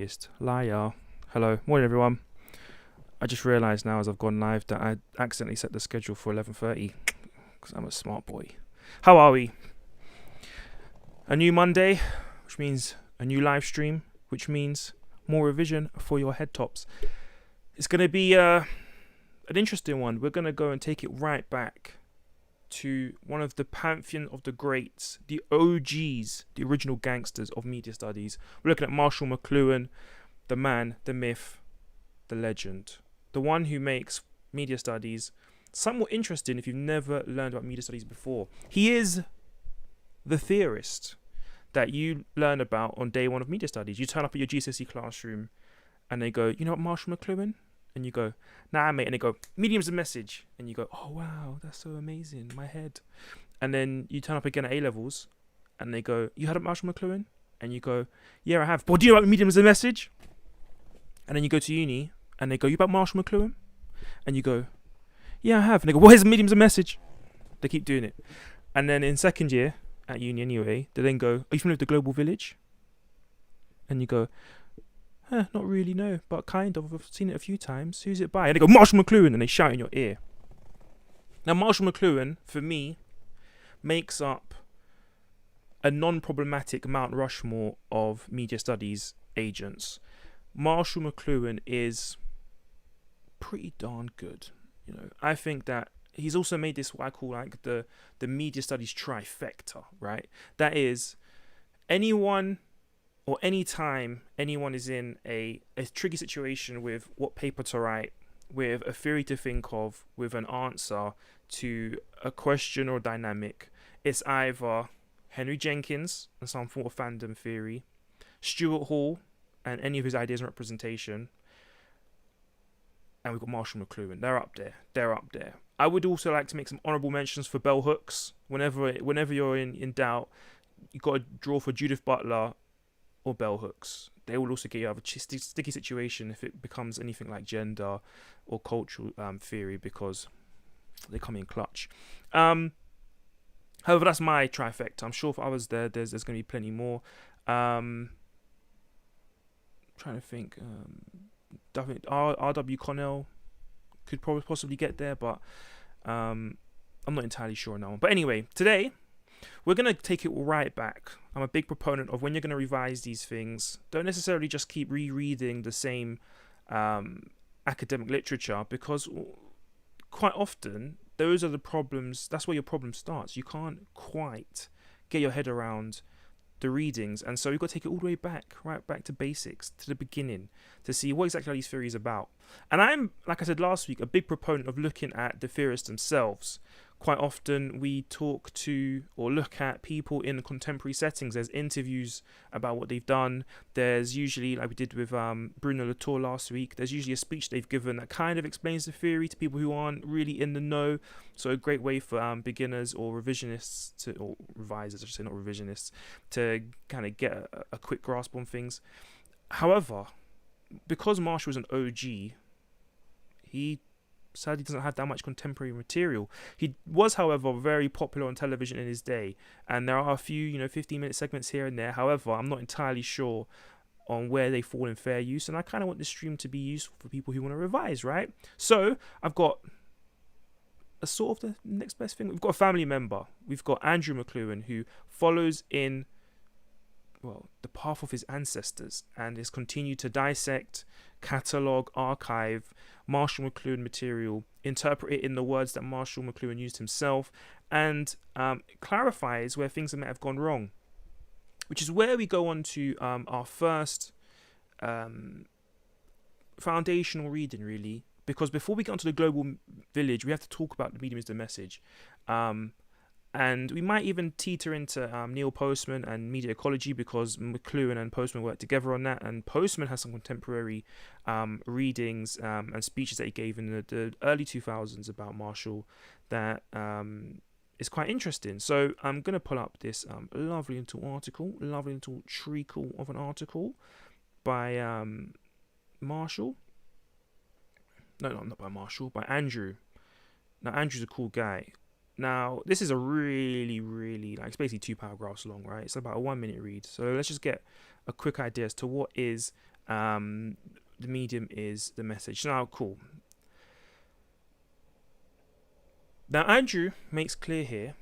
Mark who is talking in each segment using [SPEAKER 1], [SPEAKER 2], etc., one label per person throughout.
[SPEAKER 1] Rapist. Liar. Hello. Morning, everyone. I just realised now as I've gone live that I accidentally set the schedule for 11:30 because I'm a smart boy. How are we? A new Monday, which means a new live stream, which means more revision for your head tops. It's going to be an interesting one. We're going to go and take it right back to one of the pantheon of the greats, the OGs, the original gangsters of media studies. We're looking at Marshall McLuhan, the man, the myth, the legend, the one who makes media studies somewhat interesting if you've never learned about media studies before. He is the theorist that you learn about on day one of media studies. You turn up at your GCSE classroom and they go, you know what, Marshall McLuhan? And you go, nah, mate. And they go, medium's a message. And you go, oh, wow, that's so amazing, my head. And then you turn up again at A-levels and they go, you heard of Marshall McLuhan? And you go, yeah, I have. But do you know what medium's a message? And then you go to uni and they go, you about Marshall McLuhan? And you go, yeah, I have. And they go, well, here's medium's a message. They keep doing it. And then in second year at uni anyway, they then go, are you familiar with the Global Village? And you go, not really, no, but kind of. I've seen it a few times. Who's it by? And they go, Marshall McLuhan, and they shout in your ear. Now, Marshall McLuhan, for me, makes up a non-problematic Mount Rushmore of media studies agents. Marshall McLuhan is pretty darn good. You know, I think that he's also made this what I call like the media studies trifecta, right? That is, anyone or any time anyone is in a tricky situation with what paper to write, with a theory to think of, with an answer to a question or dynamic, it's either Henry Jenkins and some form of fandom theory, Stuart Hall and any of his ideas and representation, and we've got Marshall McLuhan. They're up there. I would also like to make some honourable mentions for bell hooks. Whenever you're in doubt, you've got to draw for Judith Butler or bell hooks. They will also get you out of a sticky situation if it becomes anything like gender or cultural theory, because they come in clutch. However, that's my trifecta. I'm sure for others there's going to be plenty more. Trying to think. I think R.W. Connell could probably possibly get there, but I'm not entirely sure on that one. But anyway, today we're going to take it right back. I'm a big proponent of when you're going to revise these things, don't necessarily just keep rereading the same academic literature, because quite often those are the problems. That's where your problem starts. You can't quite get your head around the readings, and so you've got to take it all the way back, right back to basics, to the beginning, to see what exactly are these theories about. And I'm, like I said last week, a big proponent of looking at the theorists themselves. Quite often we talk to or look at people in contemporary settings. There's interviews about what they've done. There's usually, like we did with Bruno Latour last week, there's usually a speech they've given that kind of explains the theory to people who aren't really in the know. So a great way for beginners or revisionists, or revisers, I should say, not revisionists, to kind of get a quick grasp on things. However, because Marshall is an OG, he sadly doesn't have that much contemporary material. He was, however, very popular on television in his day, and there are a few 15-minute segments here and there. However, I'm not entirely sure on where they fall in fair use, and I kind of want this stream to be useful for people who want to revise, right? So I've got a sort of the next best thing. We've got a family member. We've got Andrew McLuhan, who follows in the path of his ancestors and has continued to dissect, catalogue, archive Marshall McLuhan material, interpret it in the words that Marshall McLuhan used himself, and clarifies where things may have gone wrong, which is where we go on to our first foundational reading, really, because before we get onto the Global Village, we have to talk about the medium is the message. And we might even teeter into Neil Postman and media ecology, because McLuhan and Postman worked together on that. And Postman has some contemporary readings and speeches that he gave in the early 2000s about Marshall that is quite interesting. So I'm going to pull up this lovely little treacle of an article by Marshall. No, not by Marshall, by Andrew. Now, Andrew's a cool guy. Now, this is a really, really, it's basically 2 paragraphs long, right? It's about a 1 minute read. So let's just get a quick idea as to what is The medium is the message. Now, cool. Now, Andrew makes clear here,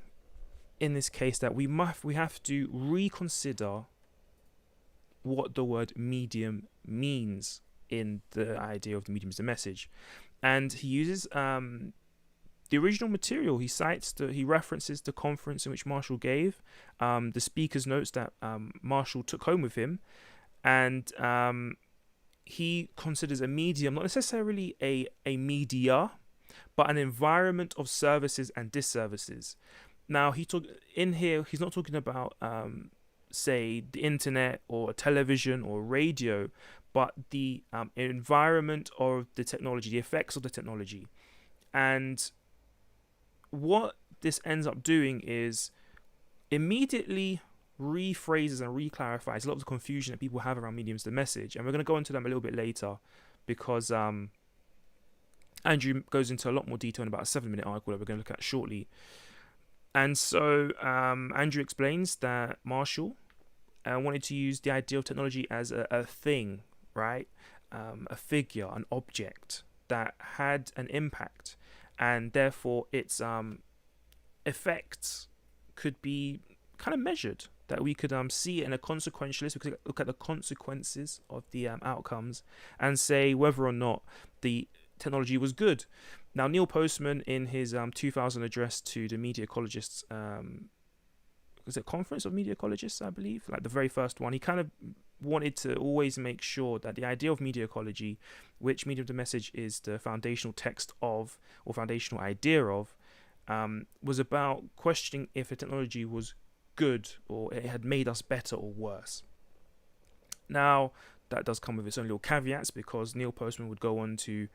[SPEAKER 1] in this case, that we have to reconsider what the word medium means in the idea of the medium as the message, and he uses the original material. He references the conference in which Marshall gave, the speaker's notes that Marshall took home with him, and he considers a medium not necessarily a media, but an environment of services and disservices. Now, he's not talking about say the internet or television or radio, but the environment of the technology, the effects of the technology. And what this ends up doing is immediately rephrases and reclarifies a lot of the confusion that people have around mediums the message. And we're going to go into them a little bit later, because Andrew goes into a lot more detail in about a 7-minute article that we're going to look at shortly. And so Andrew explains that Marshall wanted to use the idea of technology as a thing, right? A figure, an object that had an impact, and therefore its effects could be kind of measured, that we could see it in a consequentialist. We could look at the consequences of the outcomes and say whether or not the technology was good. Now, Neil Postman, in his 2000 address to the media ecologists, was it Conference of Media Ecologists, I believe, like the very first one, he kind of wanted to always make sure that the idea of media ecology, which medium to message is the foundational text of, or foundational idea of, was about questioning if a technology was good or it had made us better or worse. Now, that does come with its own little caveats, because Neil Postman would go on to,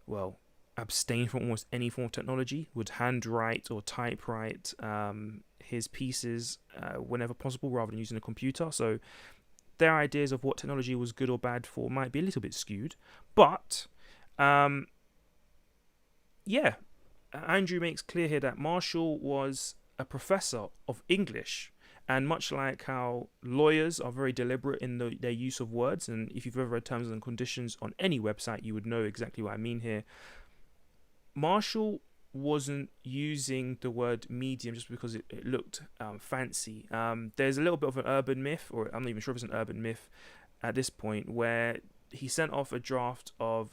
[SPEAKER 1] well, abstain from almost any form of technology, would handwrite or typewrite his pieces whenever possible, rather than using a computer. So their ideas of what technology was good or bad for might be a little bit skewed. But yeah, Andrew makes clear here that Marshall was a professor of English, and much like how lawyers are very deliberate in their use of words, and if you've ever read terms and conditions on any website, you would know exactly what I mean here. Marshall wasn't using the word medium just because it looked fancy. There's a little bit of an urban myth, or I'm not even sure if it's an urban myth at this point, where he sent off a draft of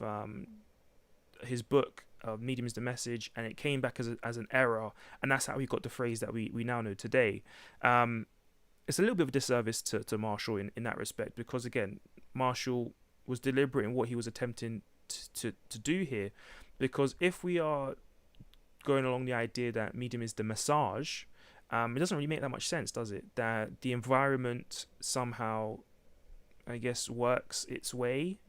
[SPEAKER 1] his book, Medium is the Message, and it came back as an error, and that's how he got the phrase that we now know today. It's a little bit of a disservice to Marshall in that respect, because again, Marshall was deliberate in what he was attempting to do here, because if we are going along the idea that medium is the massage, it doesn't really make that much sense, does it? That the environment somehow, I guess, works its way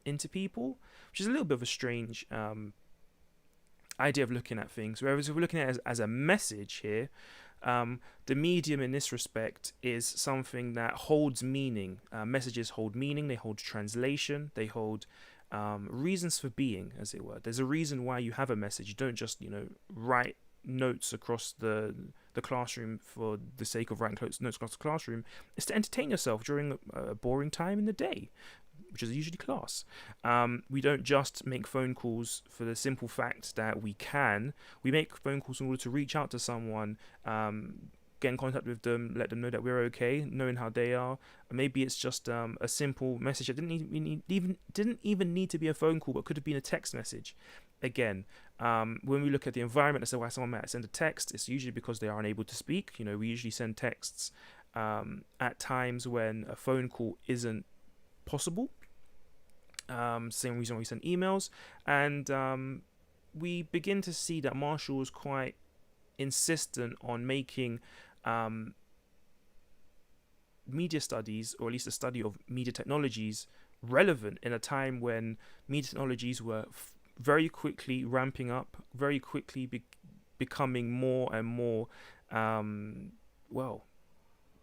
[SPEAKER 1] into people, which is a little bit of a strange idea of looking at things. Whereas if we're looking at it as a message here, the medium in this respect is something that holds meaning. Messages hold meaning, they hold translation, they hold reasons for being, as it were. There's a reason why you have a message. You don't just, write notes across the classroom for the sake of writing notes across the classroom. It's to entertain yourself during a boring time in the day, which is usually class. We don't just make phone calls for the simple fact that we can. We make phone calls in order to reach out to someone, get in contact with them, let them know that we're okay, knowing how they are. Maybe it's just a simple message that didn't even need to be a phone call, but could have been a text message. Again, when we look at the environment as to why someone might send a text, it's usually because they are unable to speak. We usually send texts at times when a phone call isn't possible. Same reason we send emails, and we begin to see that Marshall was quite insistent on making media studies, or at least a study of media technologies, relevant in a time when media technologies were very quickly ramping up, very quickly becoming more and more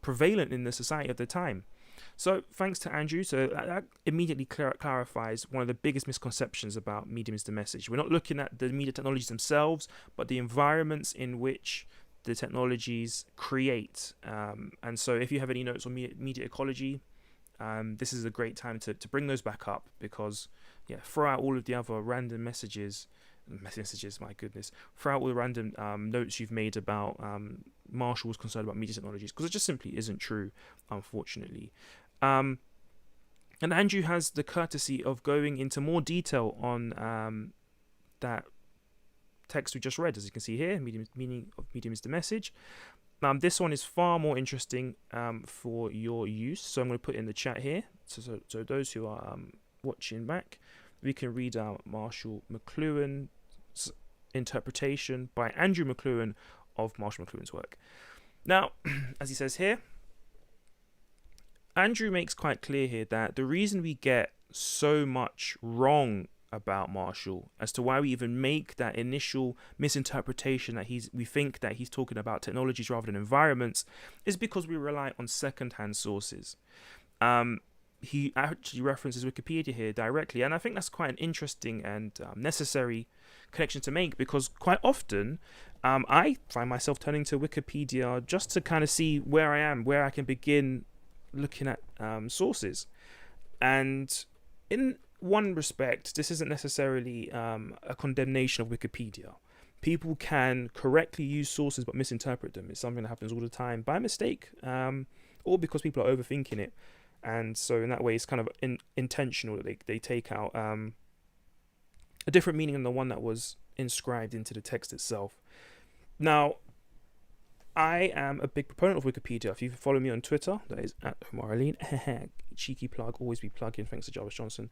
[SPEAKER 1] prevalent in the society of the time. So thanks to Andrew. So that immediately clarifies one of the biggest misconceptions about medium is the message. We're not looking at the media technologies themselves, but the environments in which the technologies create. And so if you have any notes on media ecology, this is a great time to bring those back up, because throw out all of the other random messages, my goodness, throw out all the random notes you've made about Marshall was concerned about media technologies, because it just simply isn't true, unfortunately. And Andrew has the courtesy of going into more detail on that text we just read. As you can see here, meaning of medium is the message. This one is far more interesting for your use, so I'm going to put it in the chat here, so those who are watching back, we can read out Marshall McLuhan's interpretation by Andrew McLuhan of Marshall McLuhan's work. Now, as he says here, Andrew makes quite clear here that the reason we get so much wrong about Marshall, as to why we even make that initial misinterpretation that we think that he's talking about technologies rather than environments, is because we rely on second-hand sources. He actually references Wikipedia here directly, and I think that's quite an interesting and necessary connection to make, because quite often I find myself turning to Wikipedia just to kind of see where I am, where I can begin looking at sources. And in one respect, this isn't necessarily a condemnation of Wikipedia. People can correctly use sources but misinterpret them. It's something that happens all the time by mistake, or because people are overthinking it. And so in that way, it's kind of intentional that they take out a different meaning than the one that was inscribed into the text itself. Now, I am a big proponent of Wikipedia. If you follow me on Twitter, that is at Homaralene. Cheeky plug, always be plugging, thanks to Jarvis Johnson.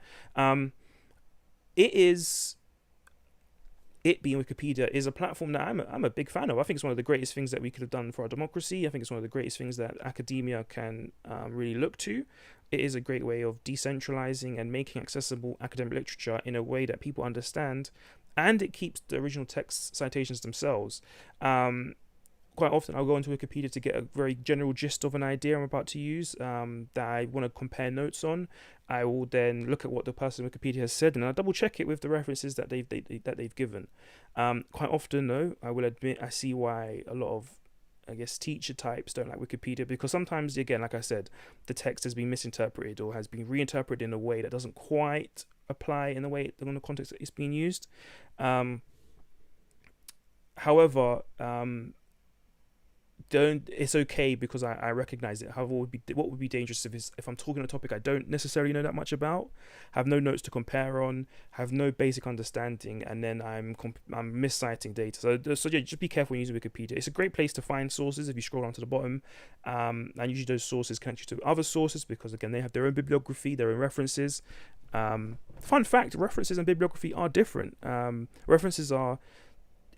[SPEAKER 1] It being Wikipedia is a platform that I'm a big fan of. I think it's one of the greatest things that we could have done for our democracy. I think it's one of the greatest things that academia can really look to. It is a great way of decentralizing and making accessible academic literature in a way that people understand, and it keeps the original text citations themselves. Quite often I'll go into Wikipedia to get a very general gist of an idea I'm about to use that I want to compare notes on. I will then look at what the person in Wikipedia has said, and I'll double check it with the references that they've given. Quite often, though, I will admit I see why a lot of, I guess, teacher types don't like Wikipedia, because sometimes, again, like I said, the text has been misinterpreted or has been reinterpreted in a way that doesn't quite apply in the context that it's being used. However, it's okay, because I recognize it. However, what would be dangerous if I'm talking a topic I don't necessarily know that much about, have no notes to compare on, have no basic understanding, and then I'm misciting data. So yeah, just be careful when using Wikipedia. It's a great place to find sources if you scroll down to the bottom, and usually those sources connect you to other sources, because again, they have their own bibliography, their own references. Fun fact: references and bibliography are different. References are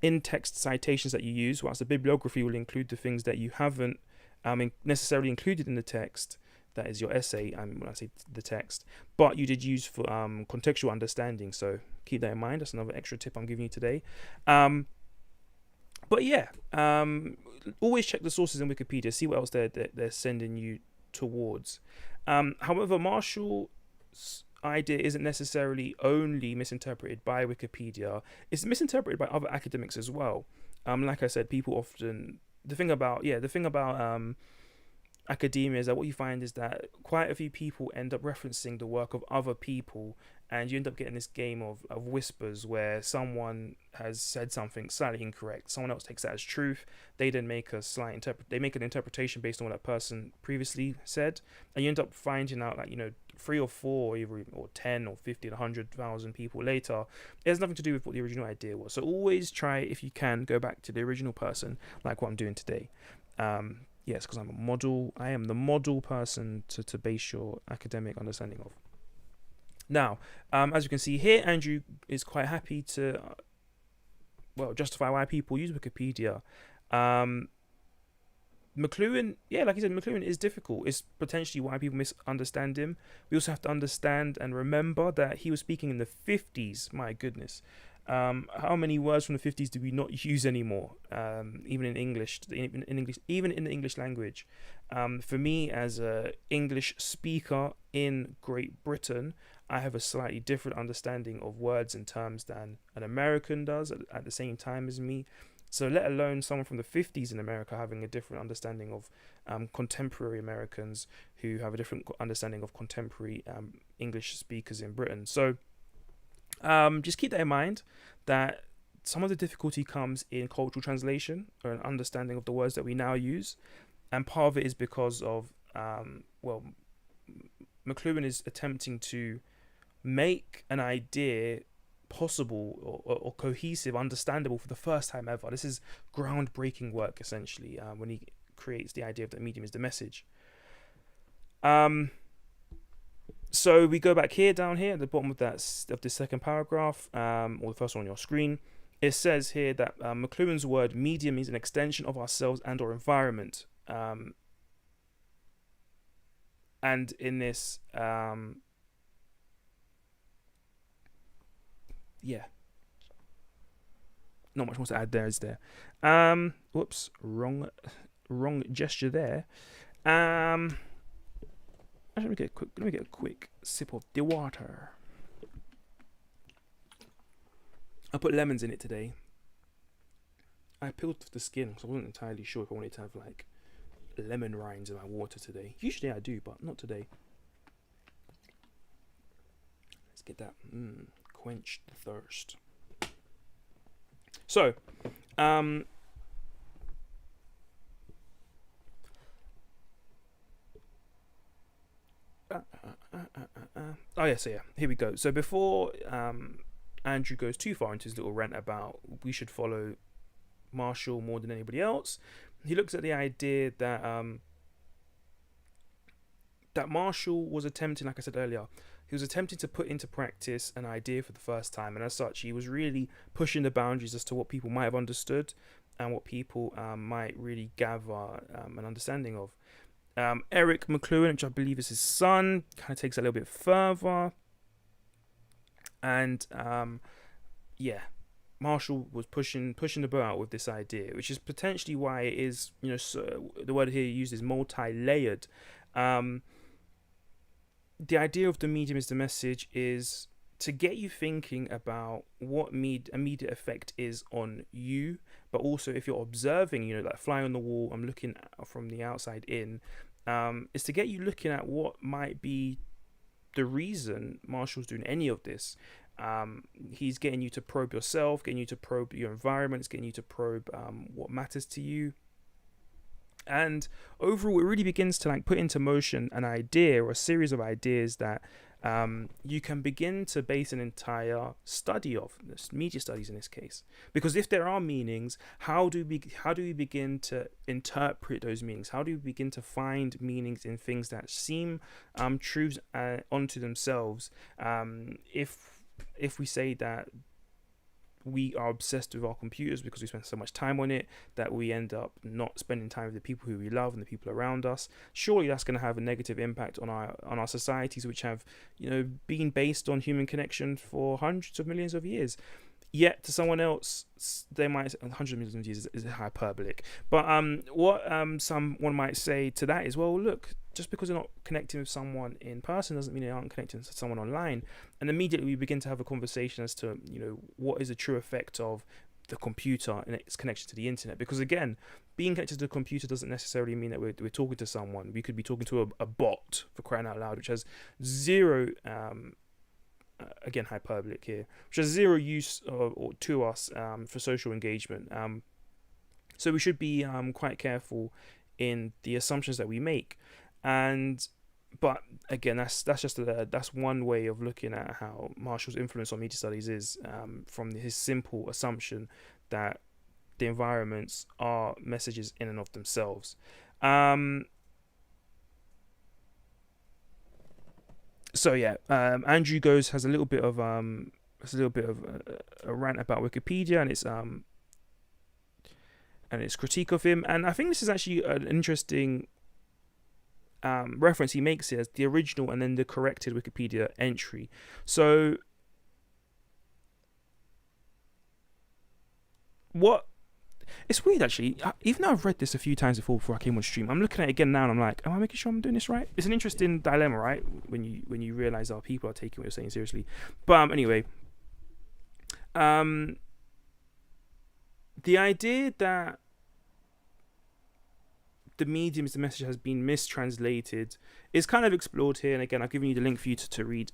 [SPEAKER 1] in-text citations that you use, whilst the bibliography will include the things that you haven't necessarily included in the text. That is your essay, when I say the text, but you did use for contextual understanding. So keep that in mind. That's another extra tip I'm giving you today. But yeah, always check the sources in Wikipedia, see what else they're sending you towards. However, Marshall's idea isn't necessarily only misinterpreted by Wikipedia. It's misinterpreted by other academics as well. Like I said, people often, the thing about academia is that what you find is that quite a few people end up referencing the work of other people, and you end up getting this game of whispers where someone has said something slightly incorrect, someone else takes that as truth, they then make an interpretation based on what that person previously said, and you end up finding out, like, 3 or 4 or 10 or 50 or 100,000 people later, it has nothing to do with what the original idea was. So always try, if you can, go back to the original person, like what I'm doing today. Yes, because I am the model person to base your academic understanding of. Now, as you can see here, Andrew is quite happy to, justify why people use Wikipedia. McLuhan, like he said, McLuhan is difficult. It's potentially why people misunderstand him. We also have to understand and remember that he was speaking in the 50s. My goodness. How many words from the 50s do we not use anymore? Even in English, even in the English language. For me, as an English speaker in Great Britain, I have a slightly different understanding of words and terms than an American does at the same time as me. So let alone someone from the 50s in America having a different understanding of contemporary Americans who have a different understanding of contemporary English speakers in Britain. So just keep that in mind, that some of the difficulty comes in cultural translation or an understanding of the words that we now use. And part of it is because of, McLuhan is attempting to make an idea possible or cohesive, understandable for the first time ever. This is groundbreaking work, essentially, when he creates the idea of the medium is the message. So we go back here, down here at the bottom of this second paragraph, or the first one on your screen. It says here that McLuhan's word medium is an extension of ourselves and our environment. And in this, not much more to add there, is there? Whoops, wrong gesture there. Actually, let me get a quick sip of the water. I put lemons in it today. I peeled the skin because I wasn't entirely sure if I wanted to have like lemon rinds in my water today. Usually I do, but not today. Let's get that quench the thirst. So, oh yeah, so yeah, here we go. So before Andrew goes too far into his little rant about we should follow Marshall more than anybody else, he looks at the idea that that Marshall was attempting, like I said earlier, he was attempting to put into practice an idea for the first time, and as such, he was really pushing the boundaries as to what people might have understood and what people might really gather an understanding of. Eric McLuhan, which I believe is his son, kind of takes it a little bit further, and Marshall was pushing the boat out with this idea, which is potentially why it is, so the word here used is multi-layered. The idea of the medium is the message is to get you thinking about what immediate effect is on you, but also if you're observing, like fly on the wall, I'm looking from the outside in, is to get you looking at what might be the reason Marshall's doing any of this. He's getting you to probe yourself, getting you to probe your environment, it's getting you to probe what matters to you. And overall, it really begins to put into motion an idea or a series of ideas that you can begin to base an entire study of, media studies in this case. Because if there are meanings, how do we begin to interpret those meanings? How do we begin to find meanings in things that seem truths onto themselves? If we say that we are obsessed with our computers because we spend so much time on it that we end up not spending time with the people who we love and the people around us, surely that's going to have a negative impact on our societies, which have been based on human connection for hundreds of millions of years. Yet to someone else, they might say 100 million years is hyperbolic. But what someone might say to that is, well, look, just because you're not connecting with someone in person doesn't mean they aren't connecting to someone online. And immediately we begin to have a conversation as to what is the true effect of the computer and its connection to the internet. Because again, being connected to the computer doesn't necessarily mean that we're talking to someone. We could be talking to a bot, for crying out loud, which has zero again, hyperbolic here, which has zero use or to us for social engagement. So we should be quite careful in the assumptions that we make. But again, that's one way of looking at how Marshall's influence on media studies is, from his simple assumption that the environments are messages in and of themselves. So yeah, Andrew has a little bit of a rant about Wikipedia and its critique of him, and I think this is actually an interesting reference he makes here as the original and then the corrected Wikipedia entry. So it's weird actually, even though I've read this a few times before I came on stream, I'm looking at it again now and I'm like, am I making sure I'm doing this right? It's an interesting dilemma, right, when you realize our people are taking what you're saying seriously. But anyway, the idea that the medium as the message has been mistranslated is kind of explored here. And again, I've given you the link for you to read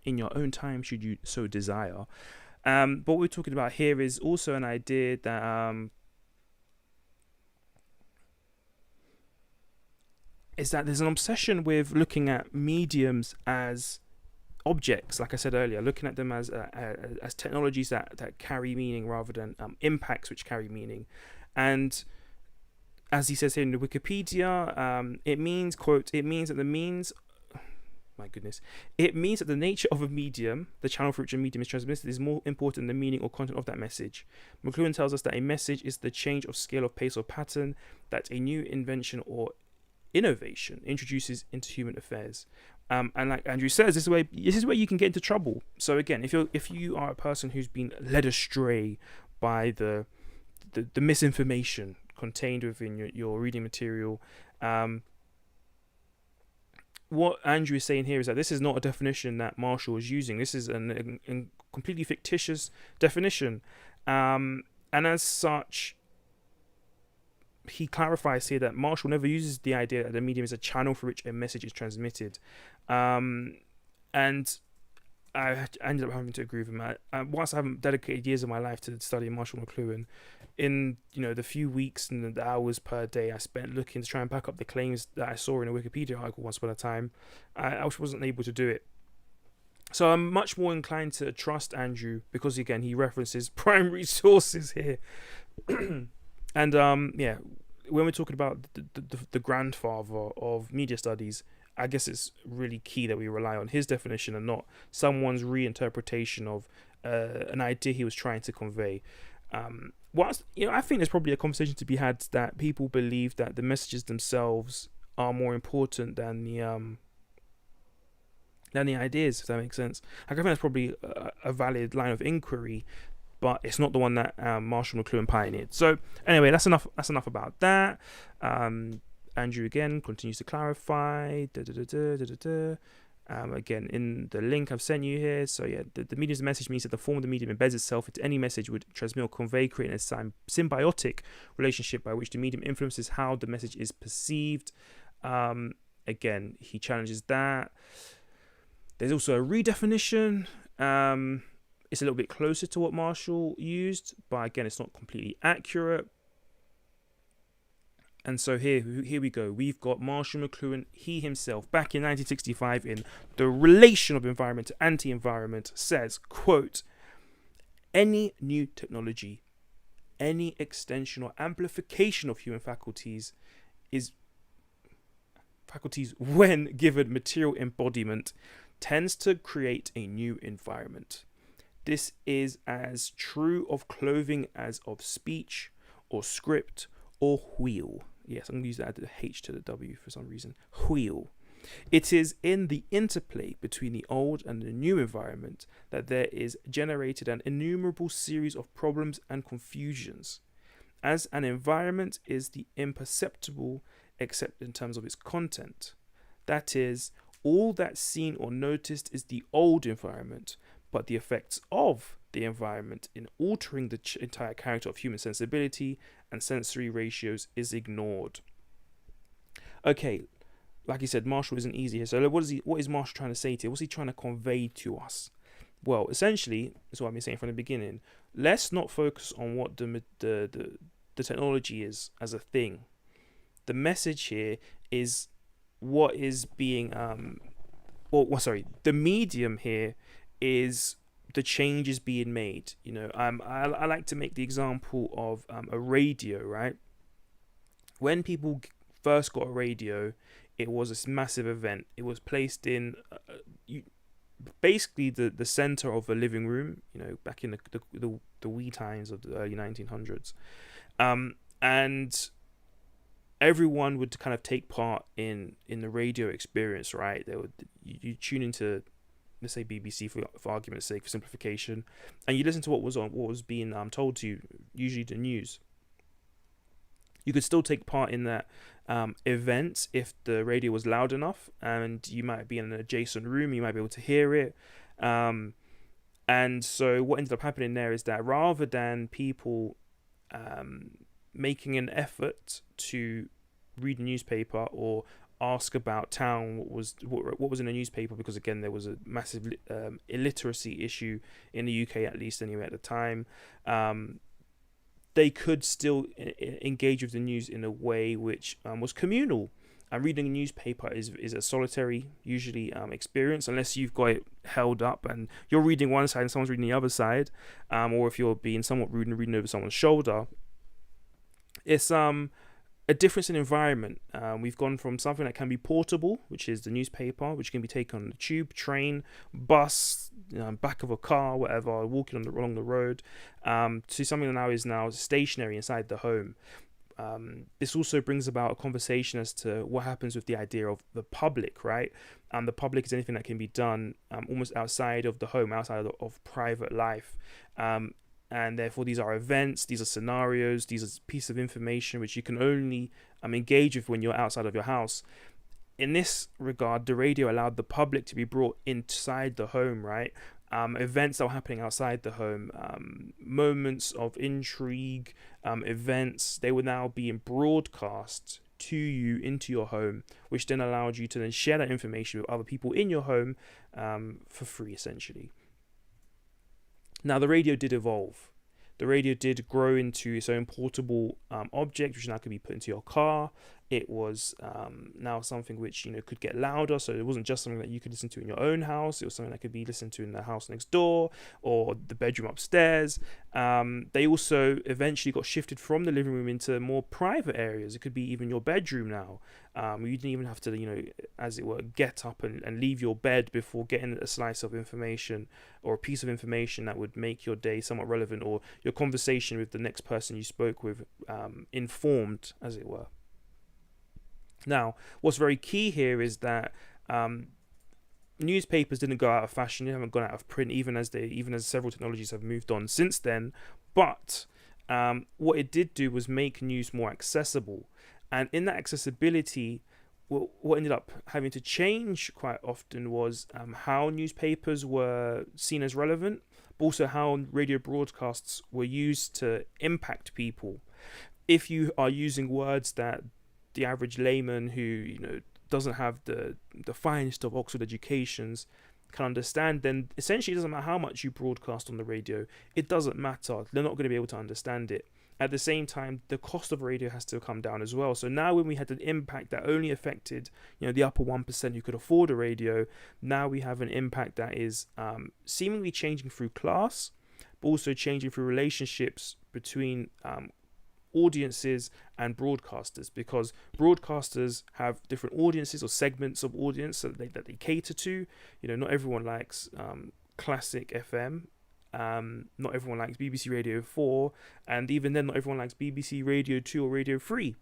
[SPEAKER 1] in your own time, should you so desire. But what we're talking about here is also an idea that is that there's an obsession with looking at mediums as objects, like I said earlier, looking at them as technologies that carry meaning rather than impacts which carry meaning. And as he says here in the Wikipedia, it means, quote, it means that the nature of a medium, the channel through which a medium is transmitted, is more important than the meaning or content of that message. McLuhan tells us that a message is the change of scale, of pace, or pattern that a new invention or innovation introduces into human affairs. And like Andrew says, this is where you can get into trouble. So again, if you are a person who's been led astray by the misinformation contained within your reading material, what Andrew is saying here is that this is not a definition that Marshall is using. This is a completely fictitious definition, and as such, he clarifies here that Marshall never uses the idea that the medium is a channel through which a message is transmitted. And I ended up having to agree with him. Whilst I haven't dedicated years of my life to studying Marshall McLuhan, in the few weeks and the hours per day I spent looking to try and back up the claims that I saw in a Wikipedia article once upon a time, I wasn't able to do it. So I'm much more inclined to trust Andrew because, again, he references primary sources here. And when we're talking about the grandfather of media studies, I guess it's really key that we rely on his definition and not someone's reinterpretation of an idea he was trying to convey. I think there's probably a conversation to be had that people believe that the messages themselves are more important than the ideas, if that makes sense. I think that's probably a valid line of inquiry, but it's not the one that Marshall McLuhan pioneered. So anyway, that's enough about that. Andrew again continues to clarify. Again, in the link I've sent you here. So yeah, the medium's message means that the form of the medium embeds itself into any message would transmit or convey, creating a symbiotic relationship by which the medium influences how the message is perceived. Again, he challenges that. There's also a redefinition. It's a little bit closer to what Marshall used, but again, it's not completely accurate. And so here we go. We've got Marshall McLuhan, he himself, back in 1965, in The Relation of Environment to Anti-Environment, says, quote, any new technology, any extension or amplification of human faculties when given material embodiment, tends to create a new environment. This is as true of clothing as of speech or script or wheel. Yes, I'm going to use that at the H to the W for some reason. Wheel. It is in the interplay between the old and the new environment that there is generated an innumerable series of problems and confusions. As an environment is the imperceptible except in terms of its content. That is, all that's seen or noticed is the old environment, but the effects of the environment in altering the entire character of human sensibility and sensory ratios is ignored. Okay, like he said, Marshall isn't easy here. So what is Marshall trying to say to you? What's he trying to convey to us? Well, essentially, that's what I've been saying from the beginning. Let's not focus on what the technology is as a thing. The message here is what is being the medium here is the changes being made. I like to make the example of a radio, right? When people first got a radio, it was this massive event. It was placed in basically the center of a living room, back in the wee times of the early 1900s, and everyone would kind of take part in the radio experience, right? You tune into, let's say, BBC for argument's sake, for simplification, and you listen to what was being told to you, usually the news. You could still take part in that event if the radio was loud enough, and you might be in an adjacent room, you might be able to hear it. And so what ended up happening there is that rather than people making an effort to read a newspaper or ask about town, what was in the newspaper, because again there was a massive illiteracy issue in the UK, at least anyway at the time. They could still engage with the news in a way which was communal. And reading a newspaper is a solitary, usually, experience, unless you've got it held up and you're reading one side and someone's reading the other side, or if you're being somewhat rude and reading over someone's shoulder. It's a difference in environment. We've gone from something that can be portable, which is the newspaper, which can be taken on the tube, train, bus, back of a car, whatever, walking along the road, to something that now is stationary inside the home. This also brings about a conversation as to what happens with the idea of the public, right? The public is anything that can be done almost outside of the home, outside of private life. And therefore these are events, these are scenarios, these are pieces of information which you can only engage with when you're outside of your house. In this regard, the radio allowed the public to be brought inside the home, right? Events that were happening outside the home, moments of intrigue, events, they were now being broadcast to you into your home, which then allowed you to then share that information with other people in your home for free, essentially. Now, the radio did evolve. The radio did grow into its own portable object, which now could be put into your car. It was now something which could get louder, so it wasn't just something that you could listen to in your own house. It was something that could be listened to in the house next door or the bedroom upstairs. They also eventually got shifted from the living room into more private areas. It could be even your bedroom now. You didn't even have to, as it were, get up and leave your bed before getting a slice of information or a piece of information that would make your day somewhat relevant, or your conversation with the next person you spoke with informed, as it were. Now, what's very key here is that newspapers didn't go out of fashion; they haven't gone out of print, even as several technologies have moved on since then. But what it did do was make news more accessible, and in that accessibility, what ended up having to change quite often was how newspapers were seen as relevant, but also how radio broadcasts were used to impact people. If you are using words that the average layman who doesn't have the finest of Oxford educations can understand, then essentially it doesn't matter how much you broadcast on the radio. It doesn't matter. They're not going to be able to understand it. At the same time, the cost of radio has to come down as well. So now when we had an impact that only affected the upper 1% who could afford a radio, now we have an impact that is seemingly changing through class, but also changing through relationships between audiences and broadcasters, because broadcasters have different audiences or segments of audience that they cater to. Not everyone likes classic FM. Not everyone likes BBC Radio 4, and even then not everyone likes BBC Radio 2 or Radio 3.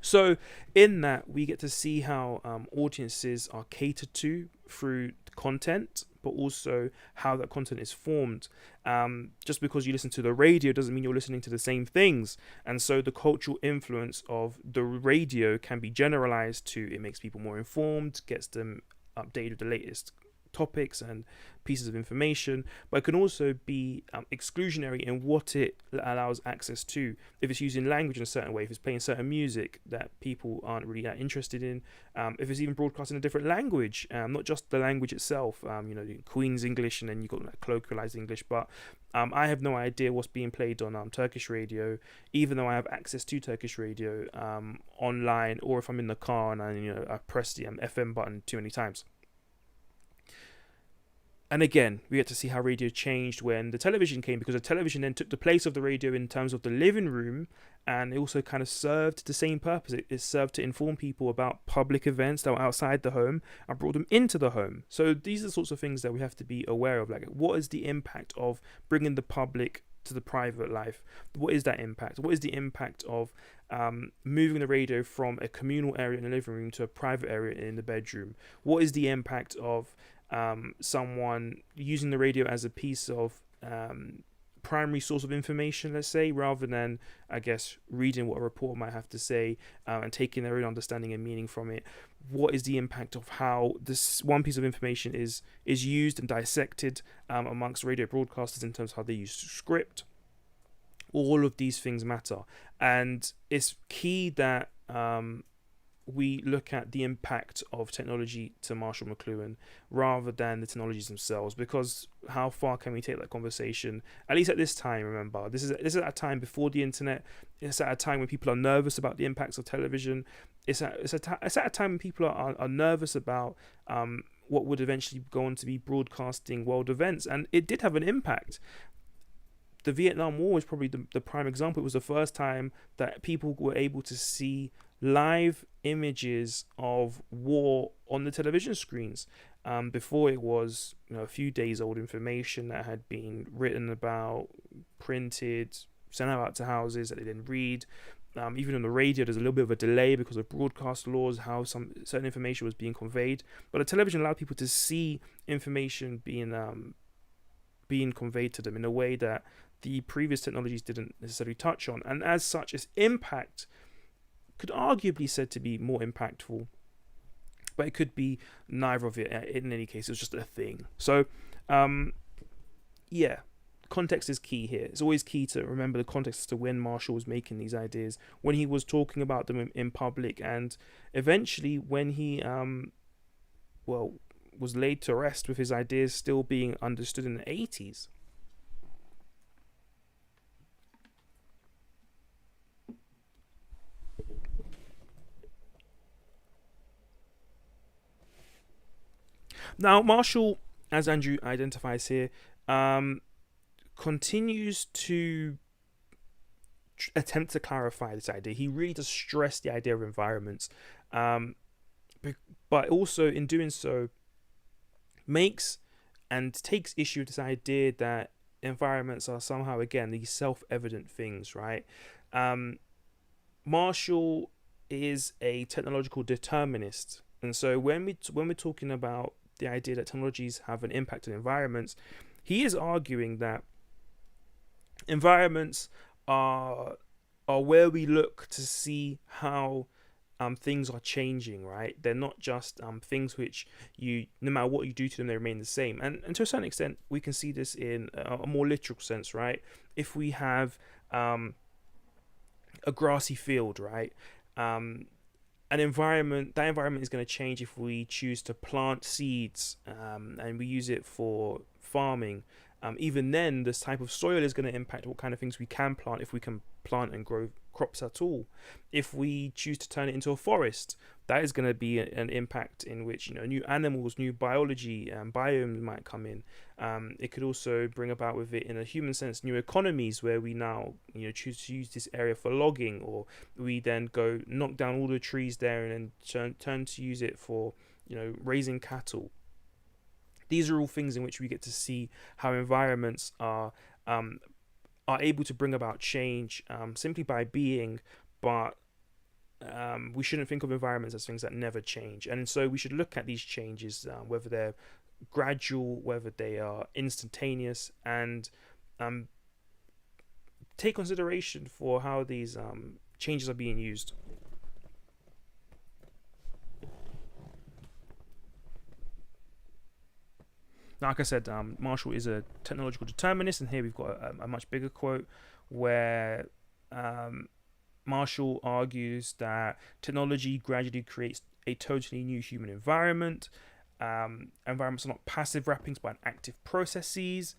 [SPEAKER 1] So in that, we get to see how audiences are catered to through content, but also how that content is formed. Just because you listen to the radio doesn't mean you're listening to the same things. And so the cultural influence of the radio can be generalized to it makes people more informed, gets them updated with the latest topics and pieces of information, but it can also be exclusionary in what it allows access to. If it's using language in a certain way, if it's playing certain music that people aren't really that interested in, if it's even broadcasting a different language, not just the language itself, Queen's English, and then you've got like colloquialized English, but I have no idea what's being played on Turkish radio, even though I have access to Turkish radio online, or if I'm in the car and I press the FM button too many times. And again, we get to see how radio changed when the television came, because the television then took the place of the radio in terms of the living room, and it also kind of served the same purpose. It served to inform people about public events that were outside the home and brought them into the home. So these are the sorts of things that we have to be aware of. Like, what is the impact of bringing the public to the private life? What is that impact? What is the impact of moving the radio from a communal area in the living room to a private area in the bedroom? What is the impact of someone using the radio as a piece of primary source of information, let's say, rather than, I guess, reading what a reporter might have to say and taking their own understanding and meaning from it? What is the impact of how this one piece of information is used and dissected amongst radio broadcasters in terms of how they use script? All of these things matter, and it's key that we look at the impact of technology to Marshall McLuhan rather than the technologies themselves. Because how far can we take that conversation? At least at this time, remember, this is at a time before the internet. It's at a time when people are nervous about the impacts of television. It's at a time when people are nervous about what would eventually go on to be broadcasting world events, and it did have an impact. The Vietnam War is probably the prime example. It was the first time that people were able to see live images of war on the television screens. Before, it was a few days old information that had been written about, printed, sent out to houses that they didn't read. Even on the radio, there's a little bit of a delay because of broadcast laws, how some certain information was being conveyed. But the television allowed people to see information being conveyed to them in a way that the previous technologies didn't necessarily touch on. And as such, its impact could arguably said to be more impactful, but it could be neither of it. In any case, it was just a thing. So, yeah, context is key here. It's always key to remember the context as to when Marshall was making these ideas, when he was talking about them in public, and eventually when he, was laid to rest with his ideas still being understood in the 80s. Now, Marshall, as Andrew identifies here, continues to attempt to clarify this idea. He really does stress the idea of environments, but also in doing so makes and takes issue with this idea that environments are somehow, again, these self-evident things, right? Marshall is a technological determinist, and so when we're talking about the idea that technologies have an impact on environments, he is arguing that environments are where we look to see how things are changing, right? They're not just things which no matter what you do to them, they remain the same. And to a certain extent, we can see this in a more literal sense, right? If we have a grassy field, right? That environment is going to change if we choose to plant seeds and we use it for farming. Even then, this type of soil is going to impact what kind of things we can plant, if we can plant and grow crops at all. If we choose to turn it into a forest, that is going to be an impact in which new animals, new biology, biomes might come in. It could also bring about with it, in a human sense, new economies where we now choose to use this area for logging, or we then go knock down all the trees there and then turn to use it for raising cattle. These are all things in which we get to see how environments are able to bring about change simply by being, but we shouldn't think of environments as things that never change. And so we should look at these changes, whether they're gradual, whether they are instantaneous, and take consideration for how these changes are being used. Now, like I said, Marshall is a technological determinist, and here we've got a much bigger quote where Marshall argues that technology gradually creates a totally new human environment. Environments are not passive wrappings but active processes.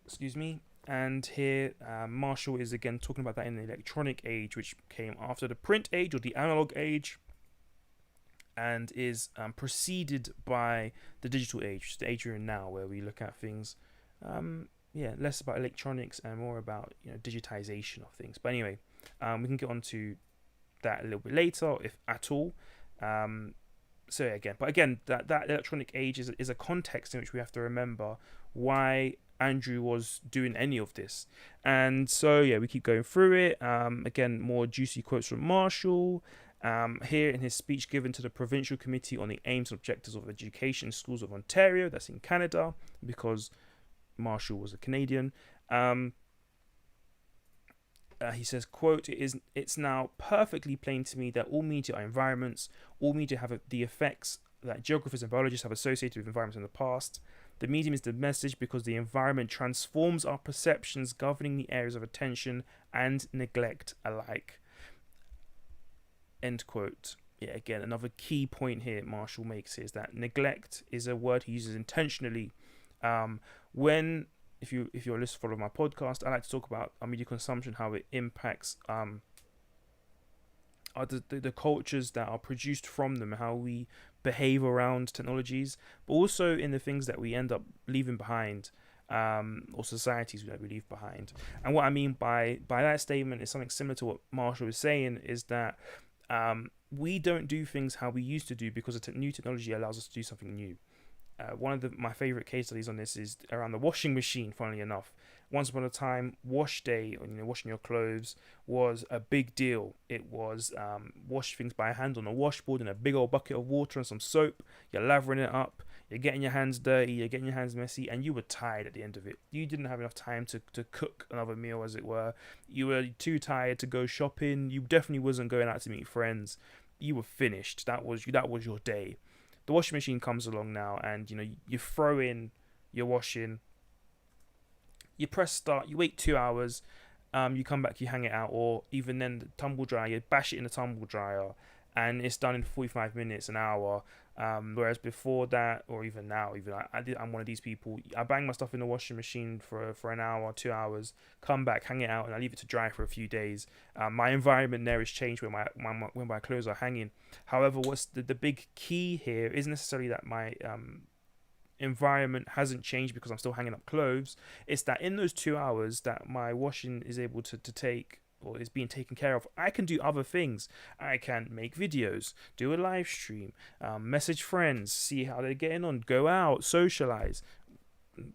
[SPEAKER 1] Excuse me. And here Marshall is again talking about that in the electronic age, which came after the print age or the analog age, and is preceded by the digital age, the age we're in now, where we look at things less about electronics and more about digitization of things. But anyway, we can get on to that a little bit later, if at all. That electronic age is a context in which we have to remember why Andrew was doing any of this. And so we keep going through it. Again, more juicy quotes from Marshall. Here in his speech given to the Provincial Committee on the Aims and Objectives of Education in Schools of Ontario, that's in Canada, because Marshall was a Canadian. He says, quote, it's now perfectly plain to me that all media are environments. All media have the effects that geographers and biologists have associated with environments in the past. The medium is the message because the environment transforms our perceptions, governing the areas of attention and neglect alike. End quote. Yeah, again, another key point here Marshall makes is that neglect is a word he uses intentionally. When if you're a listener follow my podcast, I like to talk about media consumption, how it impacts the cultures that are produced from them, how we behave around technologies, but also in the things that we end up leaving behind, or societies that we leave behind. And what I mean by that statement is something similar to what Marshall was saying, is that we don't do things how we used to do because new technology allows us to do something new. One of my favorite case studies on this is around the washing machine. Funnily enough, once upon a time, wash day, or washing your clothes, was a big deal. It was wash things by hand on a washboard in a big old bucket of water and some soap. You're lathering it up. You're getting your hands dirty. You're getting your hands messy, and you were tired at the end of it. You didn't have enough time to cook another meal, as it were. You were too tired to go shopping. You definitely wasn't going out to meet friends. You were finished. That was your day. The washing machine comes along now, and you throw in your washing, you press start, you wait 2 hours, you come back, you hang it out, or even then the tumble dryer, you bash it in the tumble dryer, and it's done in 45 minutes, an hour. Whereas before that, or even now, I'm one of these people. I bang my stuff in the washing machine for an hour, 2 hours, come back, hang it out, and I leave it to dry for a few days. My environment there has changed where my clothes are hanging. However, what's the big key here isn't necessarily that my environment hasn't changed because I'm still hanging up clothes. It's that in those 2 hours that my washing is able to take, or is being taken care of, I can do other things. I can make videos, do a live stream, message friends, see how they're getting on, go out, socialize,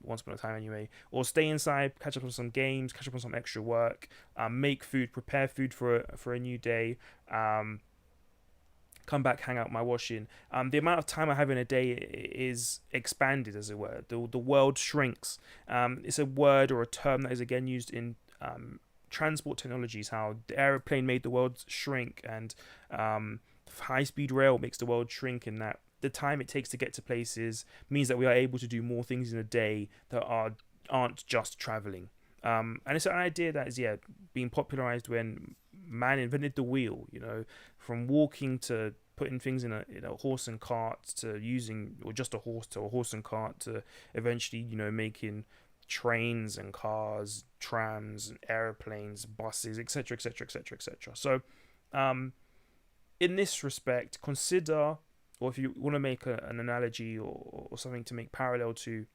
[SPEAKER 1] once upon a time anyway, or stay inside, catch up on some games, catch up on some extra work, make food, prepare food for a new day, come back, hang out my washing. The amount of time I have in a day is expanded, as it were. The world shrinks. It's a word or a term that is again used in transport technologies, how the aeroplane made the world shrink, and high-speed rail makes the world shrink, in that the time it takes to get to places means that we are able to do more things in a day that aren't just traveling. And it's an idea that is being popularized when man invented the wheel, from walking to putting things in a horse and cart, to using, or just a horse, to a horse and cart, to eventually making trains and cars, trams and airplanes, buses, etc., etc., etc., etc. So in this respect, consider, or if you want to make an analogy or something to make parallel to,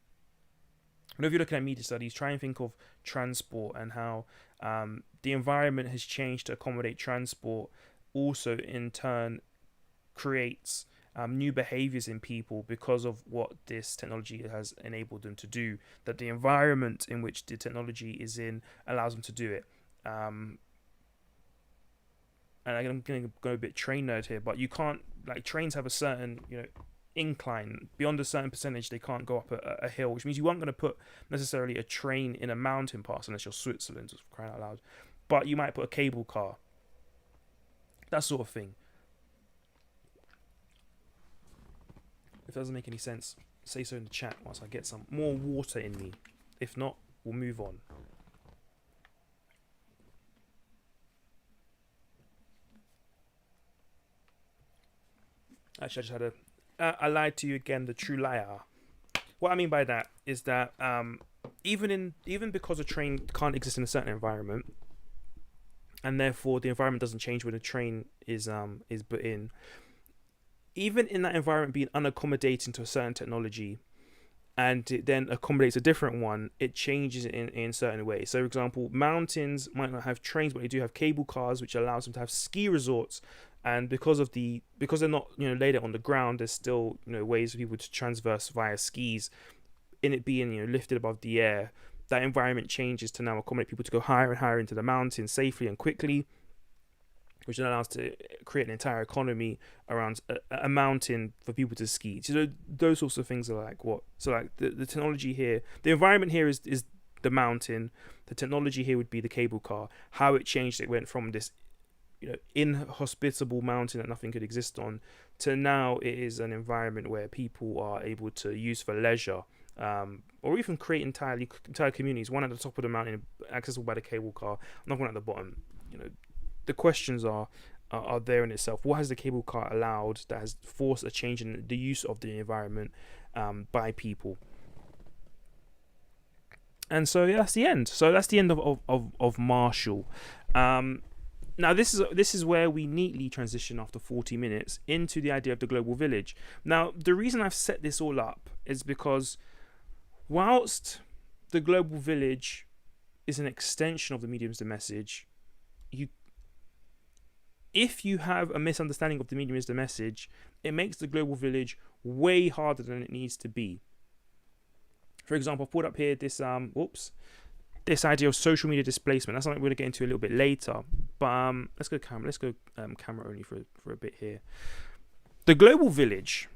[SPEAKER 1] whenever you're looking at media studies, try and think of transport and how the environment has changed to accommodate transport, also in turn creates new behaviors in people because of what this technology has enabled them to do, that the environment in which the technology is in allows them to do it. And I'm going to go a bit train nerd here, but you can't, trains have a certain, incline. Beyond a certain percentage, they can't go up a hill, which means you aren't going to put necessarily a train in a mountain pass unless you're Switzerland, just crying out loud. But you might put a cable car, that sort of thing. If that doesn't make any sense, say so in the chat once I get some more water in me. If not, we'll move on. Actually, I just had I lied to you again, the true liar. What I mean by that is that even because a train can't exist in a certain environment, and therefore the environment doesn't change when a train is put in, even in that environment being unaccommodating to a certain technology, and it then accommodates a different one, it changes in certain ways. So, for example, mountains might not have trains, but they do have cable cars, which allows them to have ski resorts. And because they're not laid out on the ground, there's still ways for people to transverse via skis. In it being lifted above the air, that environment changes to now accommodate people to go higher and higher into the mountain safely and quickly, which then allows to create an entire economy around a mountain for people to ski. So those sorts of things are like what? So like the technology here, the environment here is the mountain. The technology here would be the cable car. How it changed, it went from this inhospitable mountain that nothing could exist on, to now it is an environment where people are able to use for leisure. or even create entire communities, one at the top of the mountain, accessible by the cable car, another one at the bottom. The questions are there in itself. What has the cable car allowed that has forced a change in the use of the environment by people? And so that's the end. So that's the end of Marshall. Now this is where we neatly transition after 40 minutes into the idea of the global village. Now the reason I've set this all up is because whilst the global village is an extension of the medium's the message, if you have a misunderstanding of the medium is the message, it makes the global village way harder than it needs to be. For example, I've put up here this idea of social media displacement. That's something we're going to get into a little bit later. But let's go camera only for a bit here. The global village.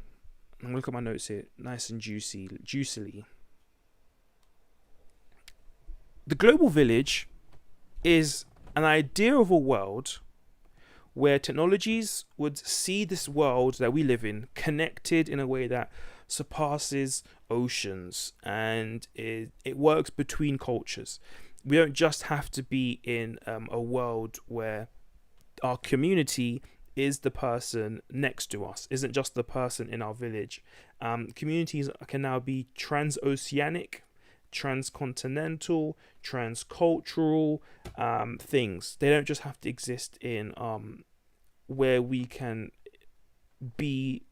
[SPEAKER 1] I'm going to look at my notes here, nice and juicily. The global village is an idea of a world where technologies would see this world that we live in connected in a way that surpasses oceans, and it works between cultures. We don't just have to be in a world where our community is the person next to us, isn't just the person in our village. Communities can now be transoceanic, transcontinental, transcultural things. They don't just have to exist in where we can be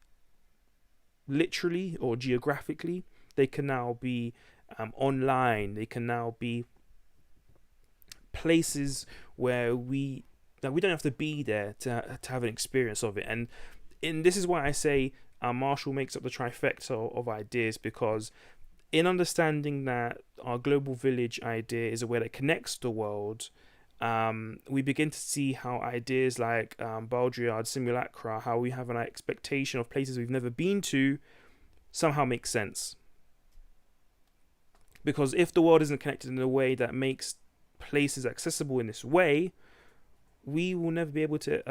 [SPEAKER 1] literally or geographically. They can now be online. They can now be places where we don't have to be there to have an experience of it. And this is why I say Marshall makes up the trifecta of ideas, because in understanding that our global village idea is a way that connects the world, we begin to see how ideas like Baudrillard simulacra, how we have an expectation of places we've never been to, somehow makes sense. Because if the world isn't connected in a way that makes places accessible in this way, we will never be able to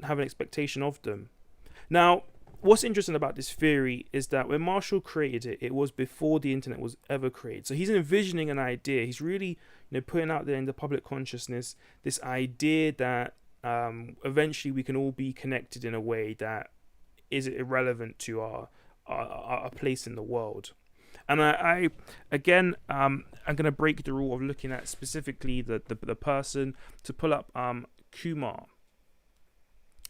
[SPEAKER 1] have an expectation of them. Now, what's interesting about this theory is that when Marshall created it, it was before the internet was ever created. So he's envisioning an idea. He's really, putting out there in the public consciousness this idea that eventually we can all be connected in a way that is irrelevant to our place in the world. And I'm going to break the rule of looking at specifically the person to pull up Kumar.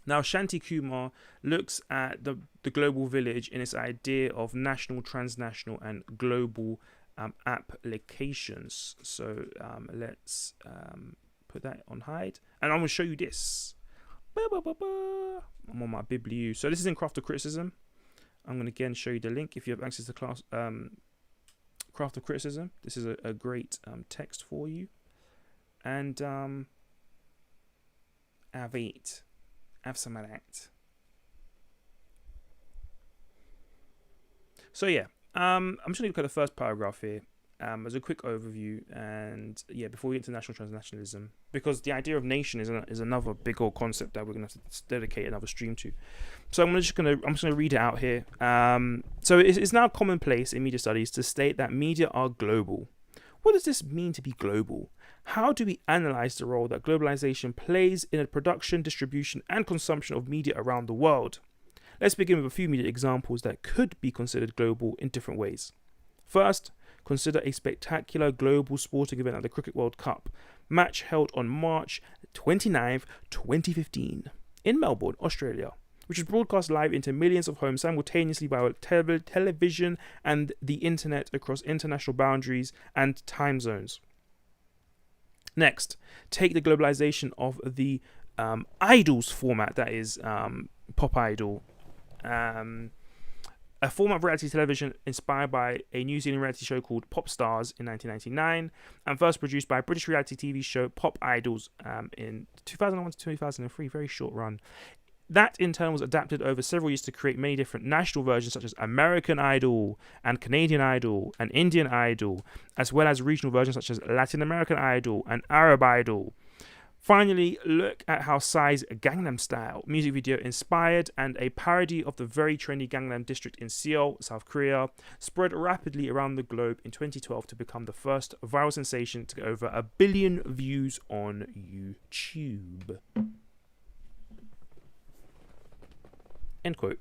[SPEAKER 1] Now, Shanti Kumar looks at the global village in its idea of national, transnational, and global applications. So let's put that on hide. And I'm going to show you this. I'm on my Bibliu. So this is in Craft of Criticism. I'm going to again show you the link if you have access to class Craft of Criticism. This is a great text for you. And have some of that. So yeah, I'm just going to look at the first paragraph here as a quick overview, and yeah, before we get to national transnationalism, because the idea of nation is another big old concept that we're going to have to dedicate another stream to. So I'm just going to read it out here. So it's now commonplace in media studies to state that media are global. What does this mean to be global? How do we analyze the role that globalization plays in the production, distribution, and consumption of media around the world? Let's begin with a few media examples that could be considered global in different ways. First, consider a spectacular global sporting event like the Cricket World Cup, match held on March 29, 2015, in Melbourne, Australia, which is broadcast live into millions of homes simultaneously via television and the internet across international boundaries and time zones. Next, take the globalization of the Idols format, that is Pop Idol, a format of reality television inspired by a New Zealand reality show called Pop Stars in 1999, and first produced by a British reality TV show Pop Idols in 2001 to 2003, very short run. That in turn was adapted over several years to create many different national versions such as American Idol and Canadian Idol and Indian Idol, as well as regional versions such as Latin American Idol and Arab Idol. Finally, look at how Psy's Gangnam Style music video inspired and a parody of the very trendy Gangnam district in Seoul, South Korea, spread rapidly around the globe in 2012 to become the first viral sensation to get over 1 billion views on YouTube. End quote.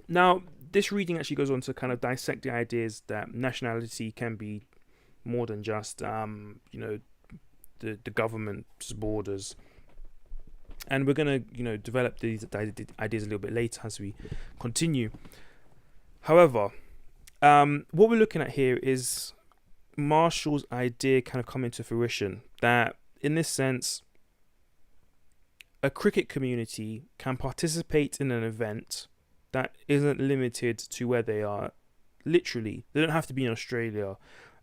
[SPEAKER 1] Now, this reading actually goes on to kind of dissect the ideas that nationality can be more than just, the government's borders. And we're going to, develop these ideas a little bit later as we continue. However, what we're looking at here is Marshall's idea kind of coming to fruition, that in this sense, a cricket community can participate in an event that isn't limited to where they are. Literally, they don't have to be in Australia.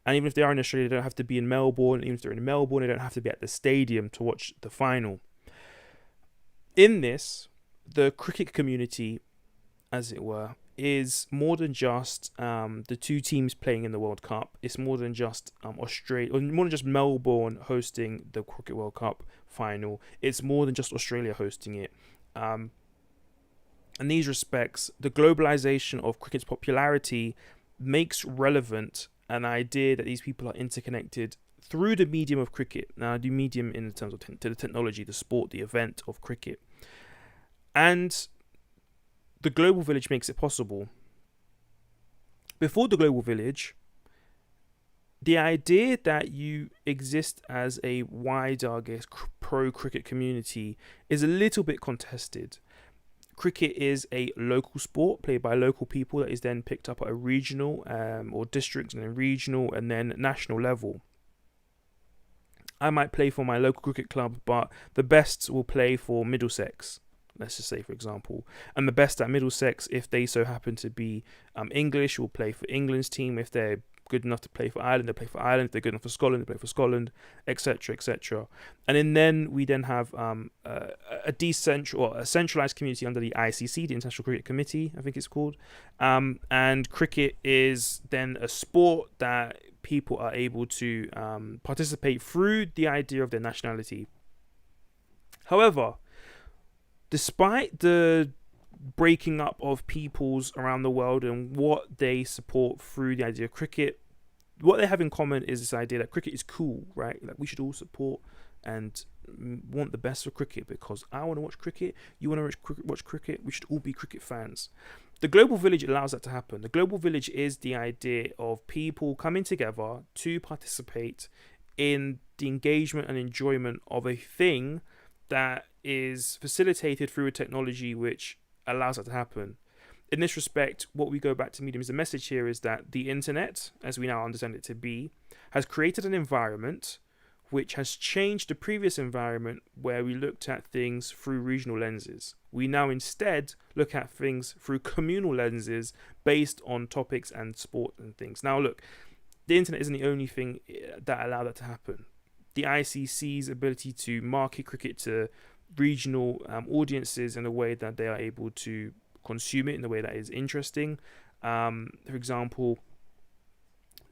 [SPEAKER 1] And even if they are in Australia, they don't have to be in Melbourne. Even if they're in Melbourne, they don't have to be at the stadium to watch the final. In this, the cricket community, as it were, is more than just the two teams playing in the World Cup. It's more than just Australia, or more than just Melbourne hosting the Cricket World Cup final. It's more than just Australia hosting it. In these respects, the globalization of cricket's popularity makes relevant an idea that these people are interconnected through the medium of cricket. Now, I do medium in terms of to the technology, the sport, the event of cricket. And the global village makes it possible. Before the global village, the idea that you exist as a wider, I guess, pro-cricket community is a little bit contested. Cricket is a local sport played by local people that is then picked up at a regional or district and then regional and then national level. I might play for my local cricket club, but the best will play for Middlesex, let's just say, for example. And the best at Middlesex, if they so happen to be English, will play for England's team. If they're good enough to play for Ireland, they play for Ireland. If they're good enough for Scotland, they play for Scotland, etc., etc. And then we have a centralized community under the ICC, the International Cricket Committee, I think it's called. And cricket is then a sport that people are able to participate through the idea of their nationality. However, despite the breaking up of peoples around the world and what they support through the idea of cricket, what they have in common is this idea that cricket is cool, right? Like, we should all support and want the best for cricket, because I want to watch cricket, you want to watch cricket, we should all be cricket fans. The global village allows that to happen. The global village is the idea of people coming together to participate in the engagement and enjoyment of a thing that is facilitated through a technology which allows that to happen. In this respect, what we go back to medium is the message here is that the internet, as we now understand it to be, has created an environment which has changed the previous environment where we looked at things through regional lenses. We now instead look at things through communal lenses based on topics and sport and things. Now look, the internet isn't the only thing that allowed that to happen. The ICC's ability to market cricket to regional audiences in a way that they are able to consume it in a way that is interesting. For example,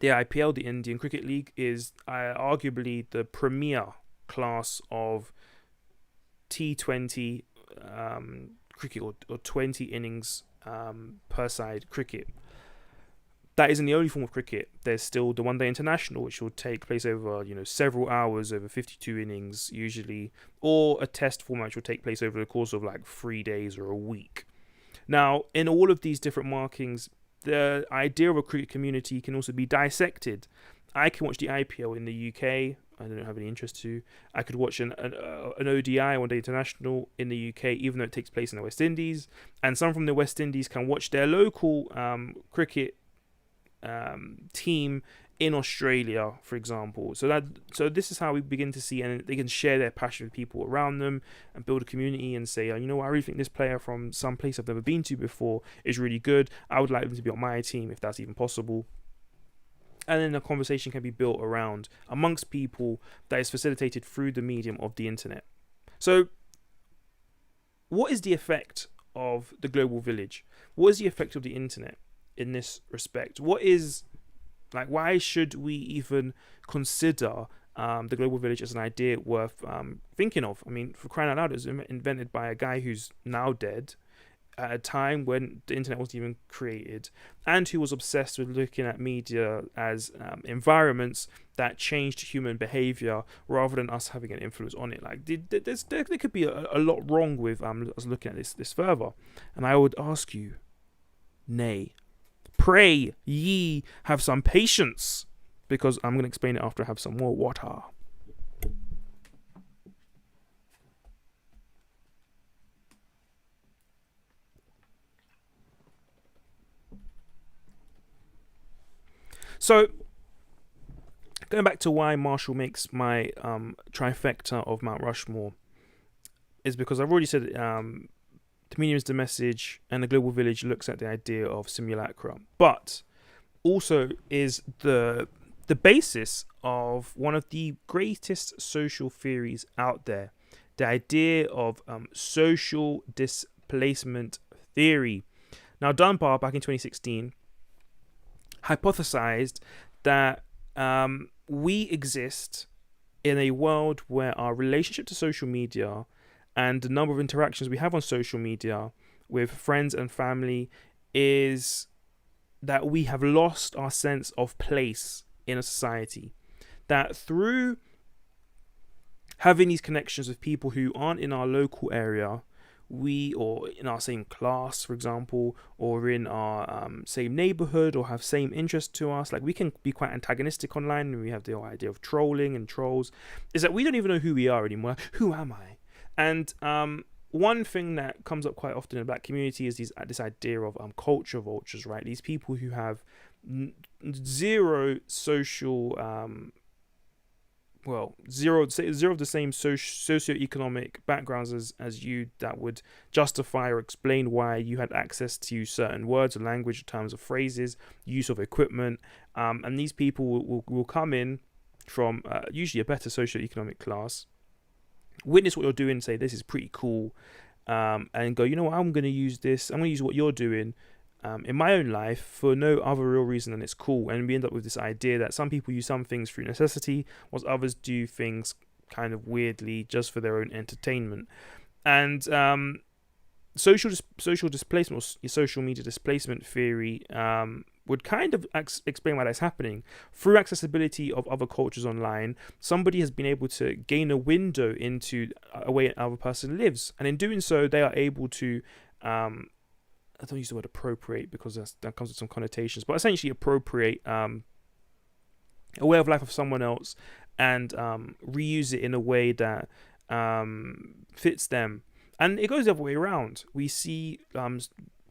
[SPEAKER 1] the IPL, the Indian Cricket League, is arguably the premier class of T20 cricket or 20 innings per side cricket. That isn't the only form of cricket. There's still the One Day International, which will take place over several hours, over 52 innings usually, or a test format which will take place over the course of like 3 days or a week. Now, in all of these different markings, the idea of a cricket community can also be dissected. I can watch the IPL in the UK. I don't have any interest to. I could watch an ODI, One Day International, in the UK, even though it takes place in the West Indies. And some from the West Indies can watch their local cricket team in Australia, for example. So this is how we begin to see, and they can share their passion with people around them and build a community and say, I really think this player from some place I've never been to before is really good. I would like them to be on my team if that's even possible. And then a conversation can be built around amongst people that is facilitated through the medium of the internet. So what is the effect of the global village? What is the effect of the internet in this respect? What is Like, why should we even consider the global village as an idea worth thinking of? I mean, for crying out loud, it was invented by a guy who's now dead at a time when the internet wasn't even created, and who was obsessed with looking at media as environments that changed human behavior rather than us having an influence on it. Like, there could be a lot wrong with us looking at this further. And I would ask you, nay, pray ye have some patience, because I'm going to explain it after I have some more water. So, going back to why Marshall makes my trifecta of Mount Rushmore, is because I've already said the medium is the message, and the global village looks at the idea of simulacra, but also is the basis of one of the greatest social theories out there, the idea of social displacement theory. Now, Dunbar, back in 2016, hypothesized that we exist in a world where our relationship to social media and the number of interactions we have on social media with friends and family is that we have lost our sense of place in a society. That through having these connections with people who aren't in our local area, or in our same class, for example, or in our same neighborhood, or have same interest to us, like, we can be quite antagonistic online, and we have the whole idea of trolling and trolls, is that we don't even know who we are anymore. Who am I? And one thing that comes up quite often in the black community is this idea of culture vultures, right? These people who have zero social zero of the same socioeconomic backgrounds as you, that would justify or explain why you had access to certain words or language, terms of phrases, use of equipment, and these people will come in from usually a better socioeconomic class, witness what you're doing, say this is pretty cool, and go, you know what, I'm going to use this, I'm going to use what you're doing in my own life for no other real reason than it's cool. And we end up with this idea that some people use some things through necessity, whilst others do things kind of weirdly just for their own entertainment. And social displacement, or social media displacement theory, would kind of explain why that's happening. Through accessibility of other cultures online, somebody has been able to gain a window into a way another person lives, and in doing so, they are able to I don't use the word appropriate because that comes with some connotations, but essentially appropriate a way of life of someone else and reuse it in a way that fits them. And it goes the other way around. We see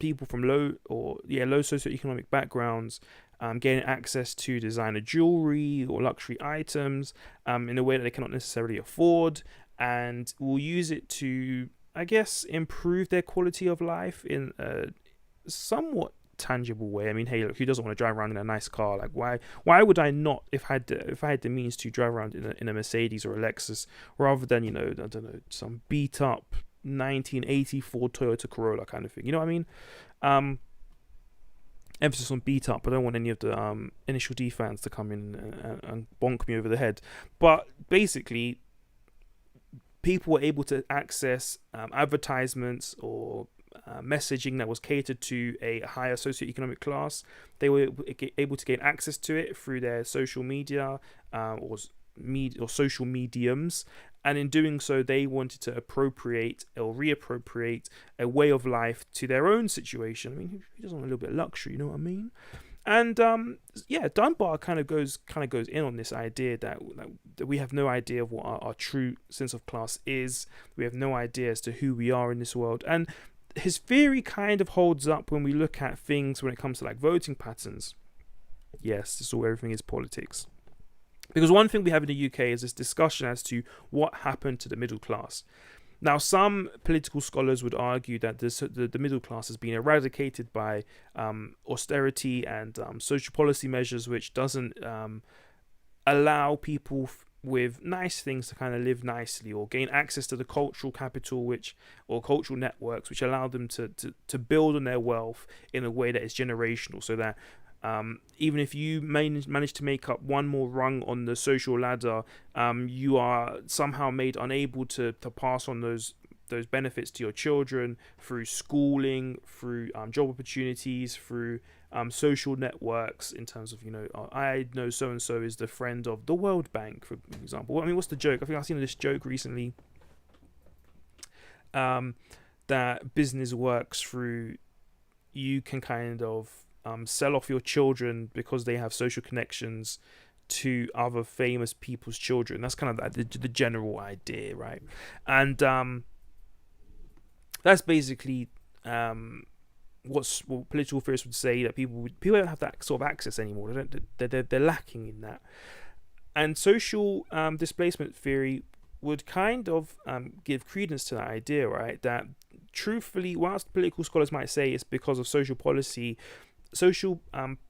[SPEAKER 1] people from low socioeconomic backgrounds gaining access to designer jewelry or luxury items in a way that they cannot necessarily afford, and will use it to, I guess, improve their quality of life in a somewhat tangible way. I mean, hey, look, who doesn't want to drive around in a nice car? Like, why would I not, if I had the means to drive around in a Mercedes or a Lexus, rather than, I don't know, some beat up 1984 Toyota Corolla kind of thing. You know what I mean? Emphasis on beat up. I don't want any of the Initial D fans to come in and bonk me over the head. But basically, people were able to access advertisements or messaging that was catered to a higher socioeconomic class. They were able to gain access to it through their social media or social mediums, and in doing so, they wanted to appropriate or reappropriate a way of life to their own situation. I mean, who doesn't want a little bit of luxury? You know what I mean? And Dunbar kind of goes in on this idea that we have no idea of what our true sense of class is. We have no idea as to who we are in this world. And his theory kind of holds up when we look at things when it comes to like voting patterns. Yes, this is all, everything is politics. Because one thing we have in the UK is this discussion as to what happened to the middle class. Now, some political scholars would argue that the middle class has been eradicated by austerity and social policy measures, which doesn't allow people with nice things to kind of live nicely or gain access to the cultural capital or cultural networks which allow them to build on their wealth in a way that is generational, so that Even if you manage to make up one more rung on the social ladder, you are somehow made unable to pass on those benefits to your children through schooling, through job opportunities, through social networks. In terms of, I know so and so is the friend of the World Bank, for example. I mean, what's the joke? I think I've seen this joke recently. That business works through, you can kind of sell off your children because they have social connections to other famous people's children. That's kind of the general idea, right? And that's basically what political theorists would say, that people don't have that sort of access anymore. They're lacking in that. And social displacement theory would kind of give credence to that idea, right? That truthfully, whilst political scholars might say it's because of social policy, social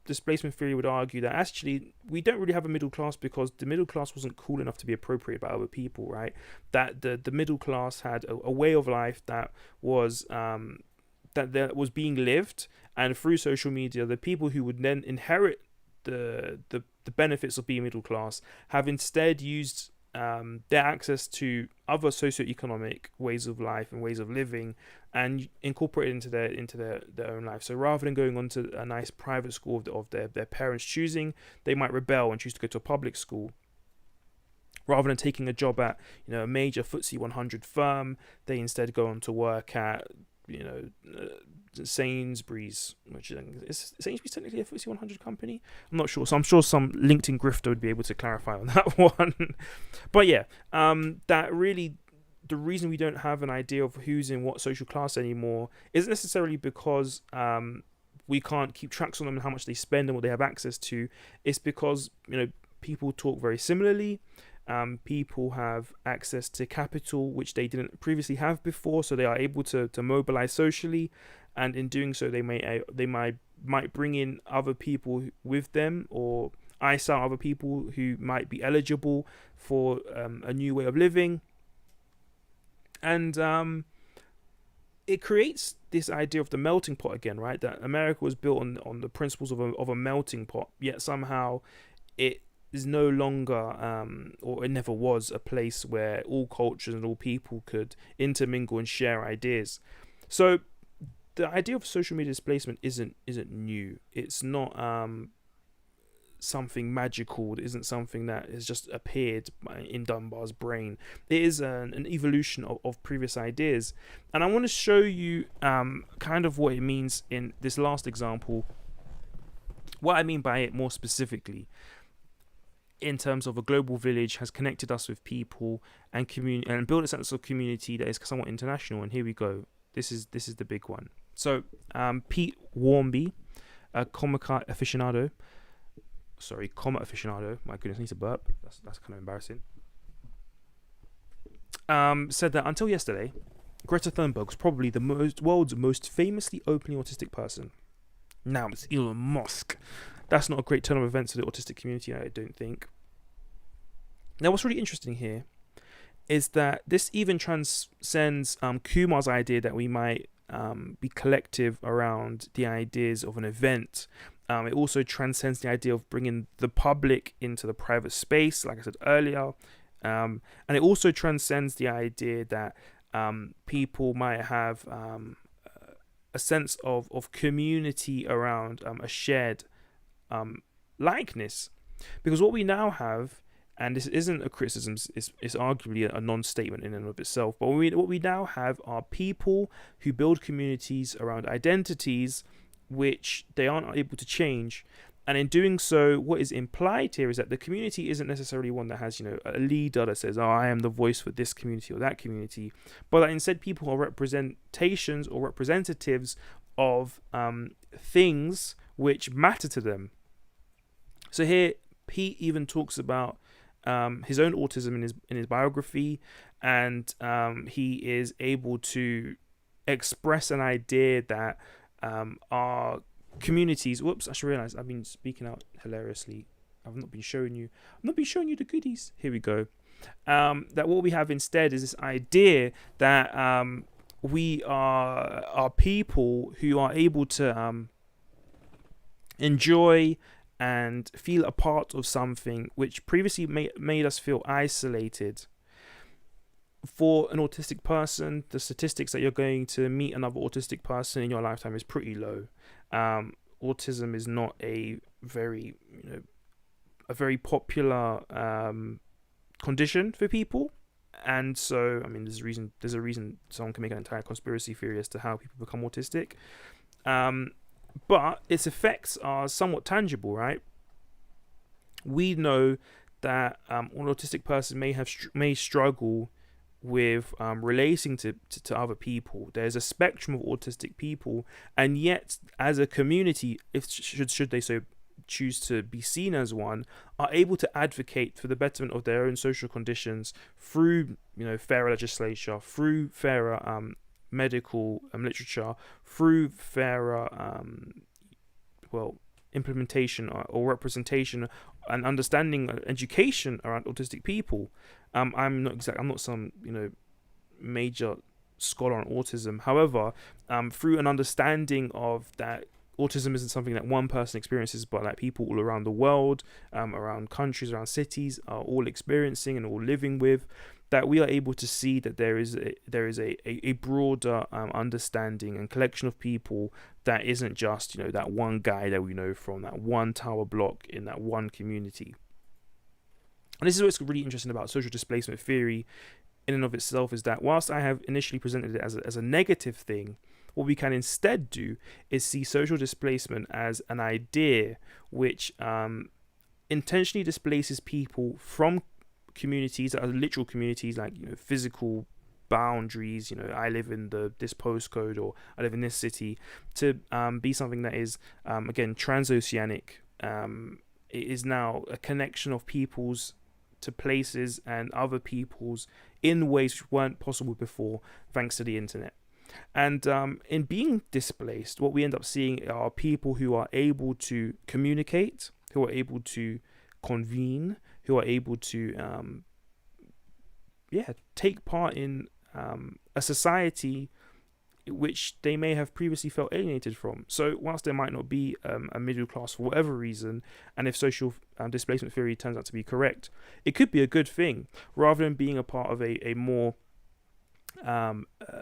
[SPEAKER 1] displacement theory would argue that actually we don't really have a middle class because the middle class wasn't cool enough to be appropriated by other people, right? That the middle class had a way of life that was being lived, and through social media, the people who would then inherit the benefits of being middle class have instead used their access to other socioeconomic ways of life and ways of living and incorporate it into their own life. So rather than going on to a nice private school of their parents' choosing, they might rebel and choose to go to a public school. Rather than taking a job at a major FTSE 100 firm, they instead go on to work at Sainsbury's, which is Sainsbury's technically a FTSE 100 company? I'm not sure. So I'm sure some LinkedIn grifter would be able to clarify on that one. But yeah, that really, the reason we don't have an idea of who's in what social class anymore isn't necessarily because we can't keep tracks on them and how much they spend and what they have access to. It's because people talk very similarly. People have access to capital which they didn't previously have before, so they are able to mobilize socially, and in doing so they might bring in other people with them, or ice out other people who might be eligible for a new way of living. And it creates this idea of the melting pot again, right? That America was built on the principles of a melting pot, yet somehow it is no longer, or it never was, a place where all cultures and all people could intermingle and share ideas. So the idea of social media displacement isn't new. It's not something magical. It isn't something that has just appeared in Dunbar's brain. It is an evolution of previous ideas. And I want to show you kind of what it means in this last example. What I mean by it more specifically, in terms of a global village, has connected us with people and community, and built a sense of community that is somewhat international. And here we go. This is the big one. So Pete Warmby, a comic aficionado. My goodness, I need to burp. That's kind of embarrassing. Said that until yesterday, Greta Thunberg was probably the world's most famously openly autistic person. Now it's Elon Musk. That's not a great turn of events for the autistic community, I don't think. Now, what's really interesting here is that this even transcends Kumar's idea that we might be collective around the ideas of an event. It also transcends the idea of bringing the public into the private space, like I said earlier. And it also transcends the idea that people might have a sense of community around a shared likeness. Because what we now have, and this isn't a criticism, it's arguably a non-statement in and of itself, but what we now have are people who build communities around identities which they aren't able to change. And in doing so, what is implied here is that the community isn't necessarily one that has, a leader that says, I am the voice for this community or that community, but that instead people are representations or representatives of things which matter to them. So here, Pete even talks about his own autism in his biography, and he is able to express an idea that our communities. Whoops! I should realize I've been speaking out hilariously. I've not been showing you the goodies. Here we go. That what we have instead is this idea that we are people who are able to enjoy and feel a part of something which previously made us feel isolated. For an autistic person, the statistics that you're going to meet another autistic person in your lifetime is pretty low. Autism is not a very, a very popular condition for people, and so I mean, there's a reason someone can make an entire conspiracy theory as to how people become autistic. But its effects are somewhat tangible, right? We know that an autistic person may struggle with relating to other people. There's a spectrum of autistic people, and yet as a community, if should they so choose to be seen as one, are able to advocate for the betterment of their own social conditions through fairer legislature, through fairer medical literature, through fairer implementation or representation and understanding education around autistic people. I'm not some major scholar on autism. However, through an understanding of that autism isn't something that one person experiences, but like people all around the world, around countries, around cities, are all experiencing and all living with, that we are able to see that there is a broader understanding and collection of people that isn't just that one guy that we know from that one tower block in that one community. And this is what's really interesting about social displacement theory in and of itself, is that whilst I have initially presented it as a negative thing, what we can instead do is see social displacement as an idea which intentionally displaces people from communities that are literal communities, like physical boundaries. I live in this postcode, or I live in this city, to be something that is again transoceanic. It is now a connection of peoples to places and other peoples in ways which weren't possible before, thanks to the internet. And in being displaced, what we end up seeing are people who are able to communicate, who are able to convene, who are able to take part in a society which they may have previously felt alienated from. So whilst there might not be a middle class for whatever reason, and if social displacement theory turns out to be correct, it could be a good thing, rather than being a part of a more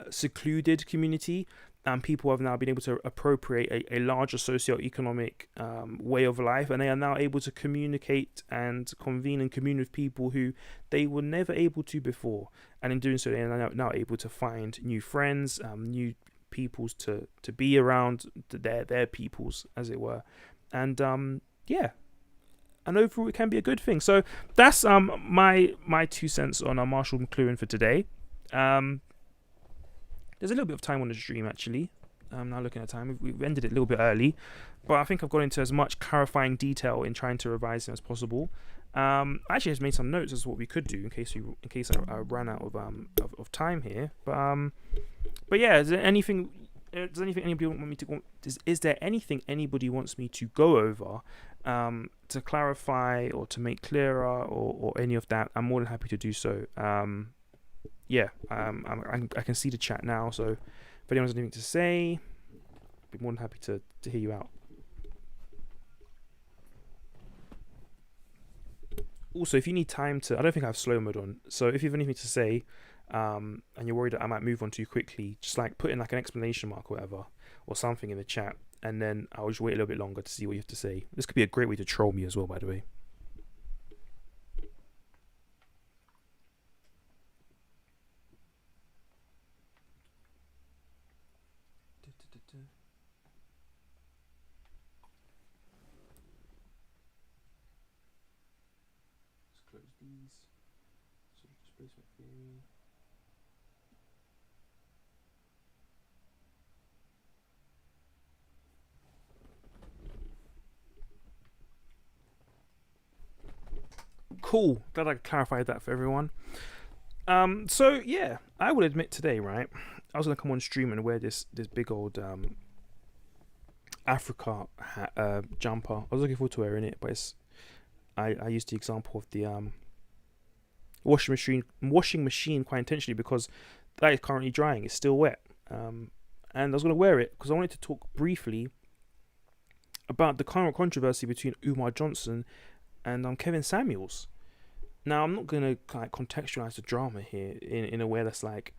[SPEAKER 1] secluded community. People have now been able to appropriate a larger socio-economic way of life, and they are now able to communicate and convene and commune with people who they were never able to before. And in doing so, they are now able to find new friends, new peoples to be around, their peoples, as it were. And and overall, it can be a good thing. So that's my 2 cents on Marshall McLuhan for today. There's a little bit of time on the stream, actually. I'm now looking at time. We've ended it a little bit early, but I think I've got into as much clarifying detail in trying to revise them as possible. I actually have made some notes as to what we could do in case I ran out of time here. But yeah, is there anything anybody want me to? Is there anything anybody wants me to go over to clarify or to make clearer or any of that? I'm more than happy to do so. I can see the chat now, so if anyone has anything to say, I'd be more than happy to hear you out. Also, if you need time to, I don't think I have slow mode on, so if you have anything to say, and you're worried that I might move on too quickly, just like put in like an exclamation mark or whatever, or something in the chat, and then I'll just wait a little bit longer to see what you have to say. This could be a great way to troll me as well, by the way. Cool. Glad I clarified that for everyone. So yeah, I will admit today, right, I was gonna come on stream and wear this big old Africa jumper. I was looking forward to wearing it, but I used the example of the washing machine quite intentionally, because that is currently drying. It's still wet, and I was gonna wear it because I wanted to talk briefly about the current controversy between Umar Johnson and Kevin Samuels. Now, I'm not gonna like contextualize the drama here in a way that's like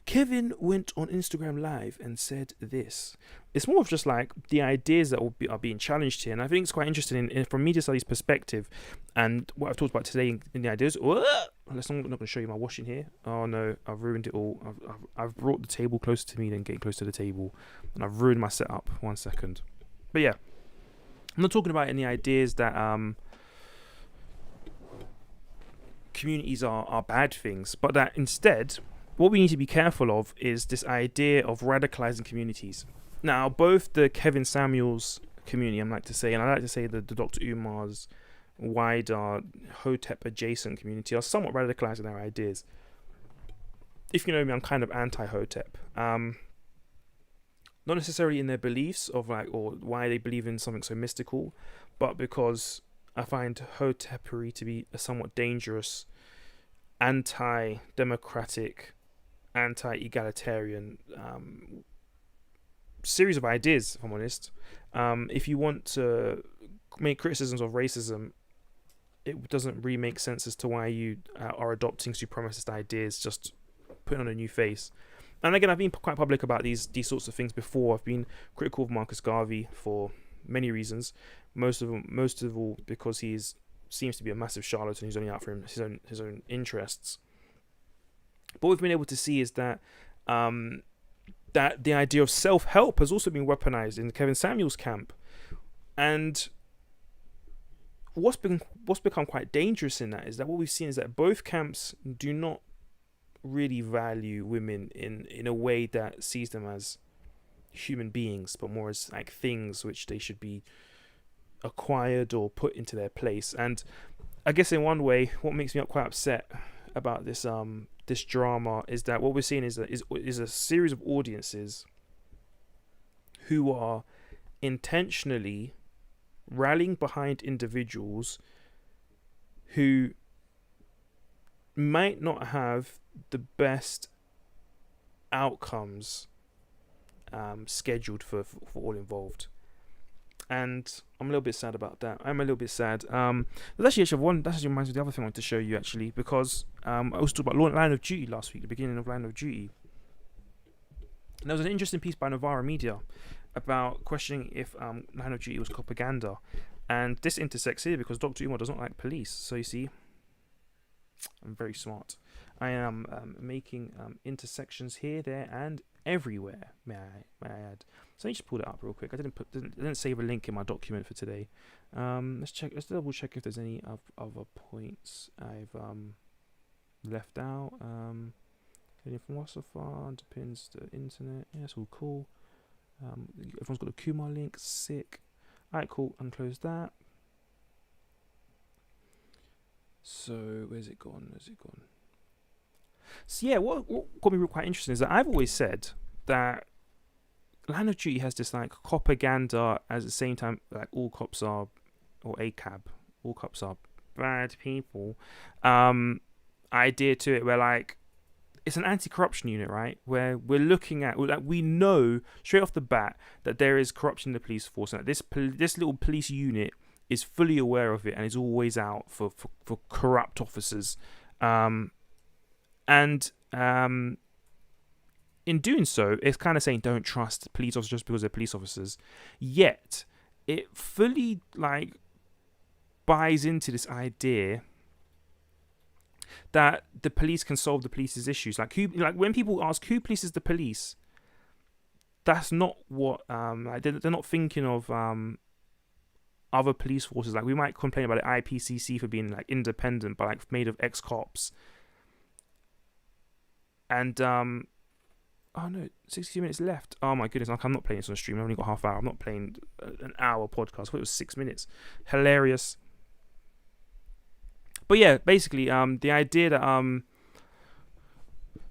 [SPEAKER 1] Kevin went on Instagram Live and said this. It's more of just like the ideas that are being challenged here, and I think it's quite interesting from media studies perspective, and what I've talked about today in the ideas. I'm not going to show you my washing here. Oh no, I've ruined it all. I've brought the table closer to me than getting close to the table, and I've ruined my setup. 1 second. But yeah, I'm not talking about any ideas that communities are bad things, but that instead, what we need to be careful of is this idea of radicalizing communities. Now, both the Kevin Samuels community, I like to say, and I like to say the Dr. Umar's wider Hotep adjacent community are somewhat radicalizing their ideas. If you know me, I'm kind of anti-Hotep. Not necessarily in their beliefs of like, or why they believe in something so mystical, but because I find Hotepery to be a somewhat dangerous, anti-democratic, anti-egalitarian series of ideas, if I'm honest. If you want to make criticisms of racism, it doesn't really make sense as to why you are adopting supremacist ideas, just putting on a new face. And again, I've been quite public about these sorts of things before. I've been critical of Marcus Garvey for many reasons. Most of all because seems to be a massive charlatan who's only out for his own interests. But what we've been able to see is that that the idea of self-help has also been weaponized in the Kevin Samuels camp. And what's become quite dangerous in that is that what we've seen is that both camps do not really value women in a way that sees them as human beings, but more as like things which they should be acquired or put into their place. And I guess in one way, what makes me quite upset about this this drama is that what we're seeing is a series of audiences who are intentionally rallying behind individuals who might not have the best outcomes scheduled for all involved. And I'm a little bit sad about that. I'm a little bit sad. That actually reminds me of the other thing I wanted to show you, actually, because I also talked about Line of Duty last week, the beginning of Line of Duty. And there was an interesting piece by Novara Media about questioning if Line of Duty was propaganda. And this intersects here because Dr. Umar does not like police. So you see, I'm very smart. I am making intersections here, there, and everywhere. May I add? So let me just pull it up real quick. I didn't save a link in my document for today. Let's double check if there's any other points I've left out. Getting from Wasserfar underpins the internet. Yeah, it's all cool. Everyone's got the Kumar link. Sick. Alright, cool. Unclose that. So where's it gone? So yeah, what got me quite interesting is that I've always said that Line of Duty has this like propaganda at the same time like all cops are, or ACAB, all cops are bad people, idea to it where like it's an anti-corruption unit, right? Where we're looking at, like, we know straight off the bat that there is corruption in the police force, and that this little police unit is fully aware of it and is always out for corrupt officers. In doing so, it's kind of saying don't trust police officers just because they're police officers. Yet, it fully like buys into this idea that the police can solve the police's issues. Like when people ask who polices the police, that's not what they're not thinking of other police forces. Like we might complain about the IPCC for being like independent, but like made of ex-cops. And oh no, 62 minutes left. Oh my goodness, I'm not playing this on stream. I've only got half hour. I'm not playing an hour podcast. I thought it was 6 minutes. Hilarious. But yeah, basically, the idea that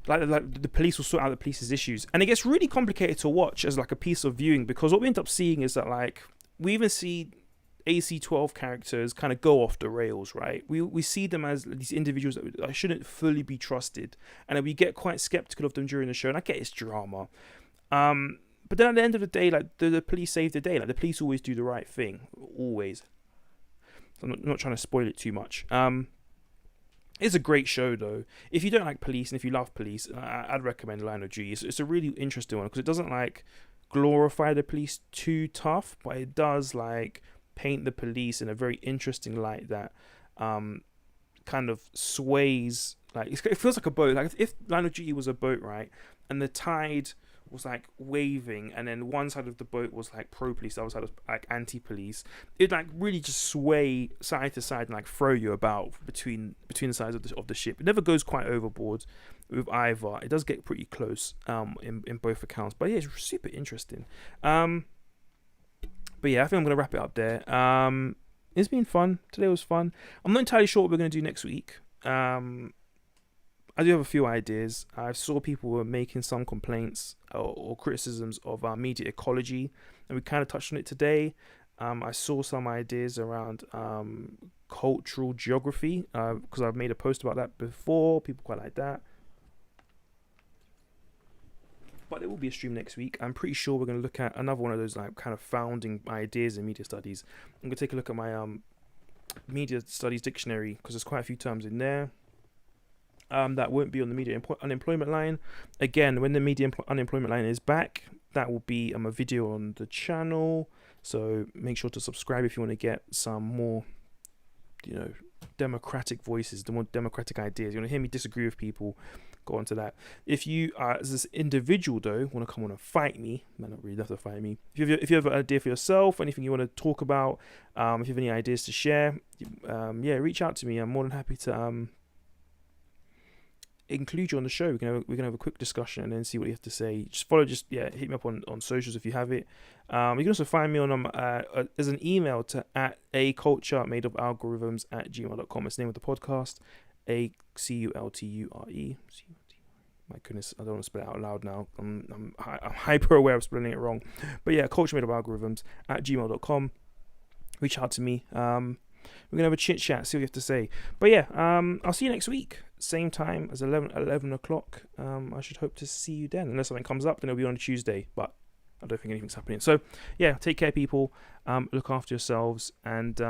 [SPEAKER 1] like the police will sort out the police's issues, and it gets really complicated to watch as like a piece of viewing, because what we end up seeing is that like we even see AC-12 characters kind of go off the rails, right? We see them as these individuals that shouldn't fully be trusted, and we get quite skeptical of them during the show. And I get it's drama, but But then at the end of the day, like the police save the day. Like the police always do the right thing, always. So I'm not trying to spoil it too much. It's a great show though. If you don't like police and if you love police, I'd recommend Line of Duty. It's a really interesting one because it doesn't like glorify the police too tough, but it does like paint the police in a very interesting light that kind of sways. Like it feels like a boat. Like if Line of Duty was a boat, right, and the tide was like waving, and then one side of the boat was like pro-police, the other side was like anti-police. It'd like really just sway side to side and like throw you about between the sides of the ship. It never goes quite overboard with either. It does get pretty close in both accounts, but yeah, it's super interesting. But yeah, I think I'm gonna wrap it up there. It's been fun. Today was fun. I'm not entirely sure what we're gonna do next week. I do have a few ideas. I saw people were making some complaints or criticisms of our media ecology, and we kind of touched on it today. I saw some ideas around cultural geography because I've made a post about that before. People quite like that. But there will be a stream next week. I'm pretty sure we're going to look at another one of those like kind of founding ideas in media studies. I'm going to take a look at my media studies dictionary because there's quite a few terms in there. That won't be on the media unemployment line. Again, when the media unemployment line is back, that will be a video on the channel. So make sure to subscribe if you want to get some more, democratic voices, the more democratic ideas. You want to hear me disagree with people, go on to that. If you, as this individual though, want to come on and fight me, might not really have to fight me. If you have an idea for yourself, anything you want to talk about, if you have any ideas to share, reach out to me. I'm more than happy to include you on the show. We can have a quick discussion and then see what you have to say. Hit me up on socials if you have it. You can also find me on as an email to @aculturemadeofalgorithms@gmail.com. It's the name of the podcast, ACULTURE. My goodness, I don't want to spell it out loud now. I'm hyper aware of spelling it wrong. But yeah, culturemadeofalgorithms@gmail.com. Reach out to me. We're gonna have a chit chat, see what you have to say. But yeah, I'll see you next week, same time as 11 o'clock. I should hope to see you then, unless something comes up. Then it'll be on a Tuesday, but I don't think anything's happening. So yeah, take care, people. Look after yourselves, and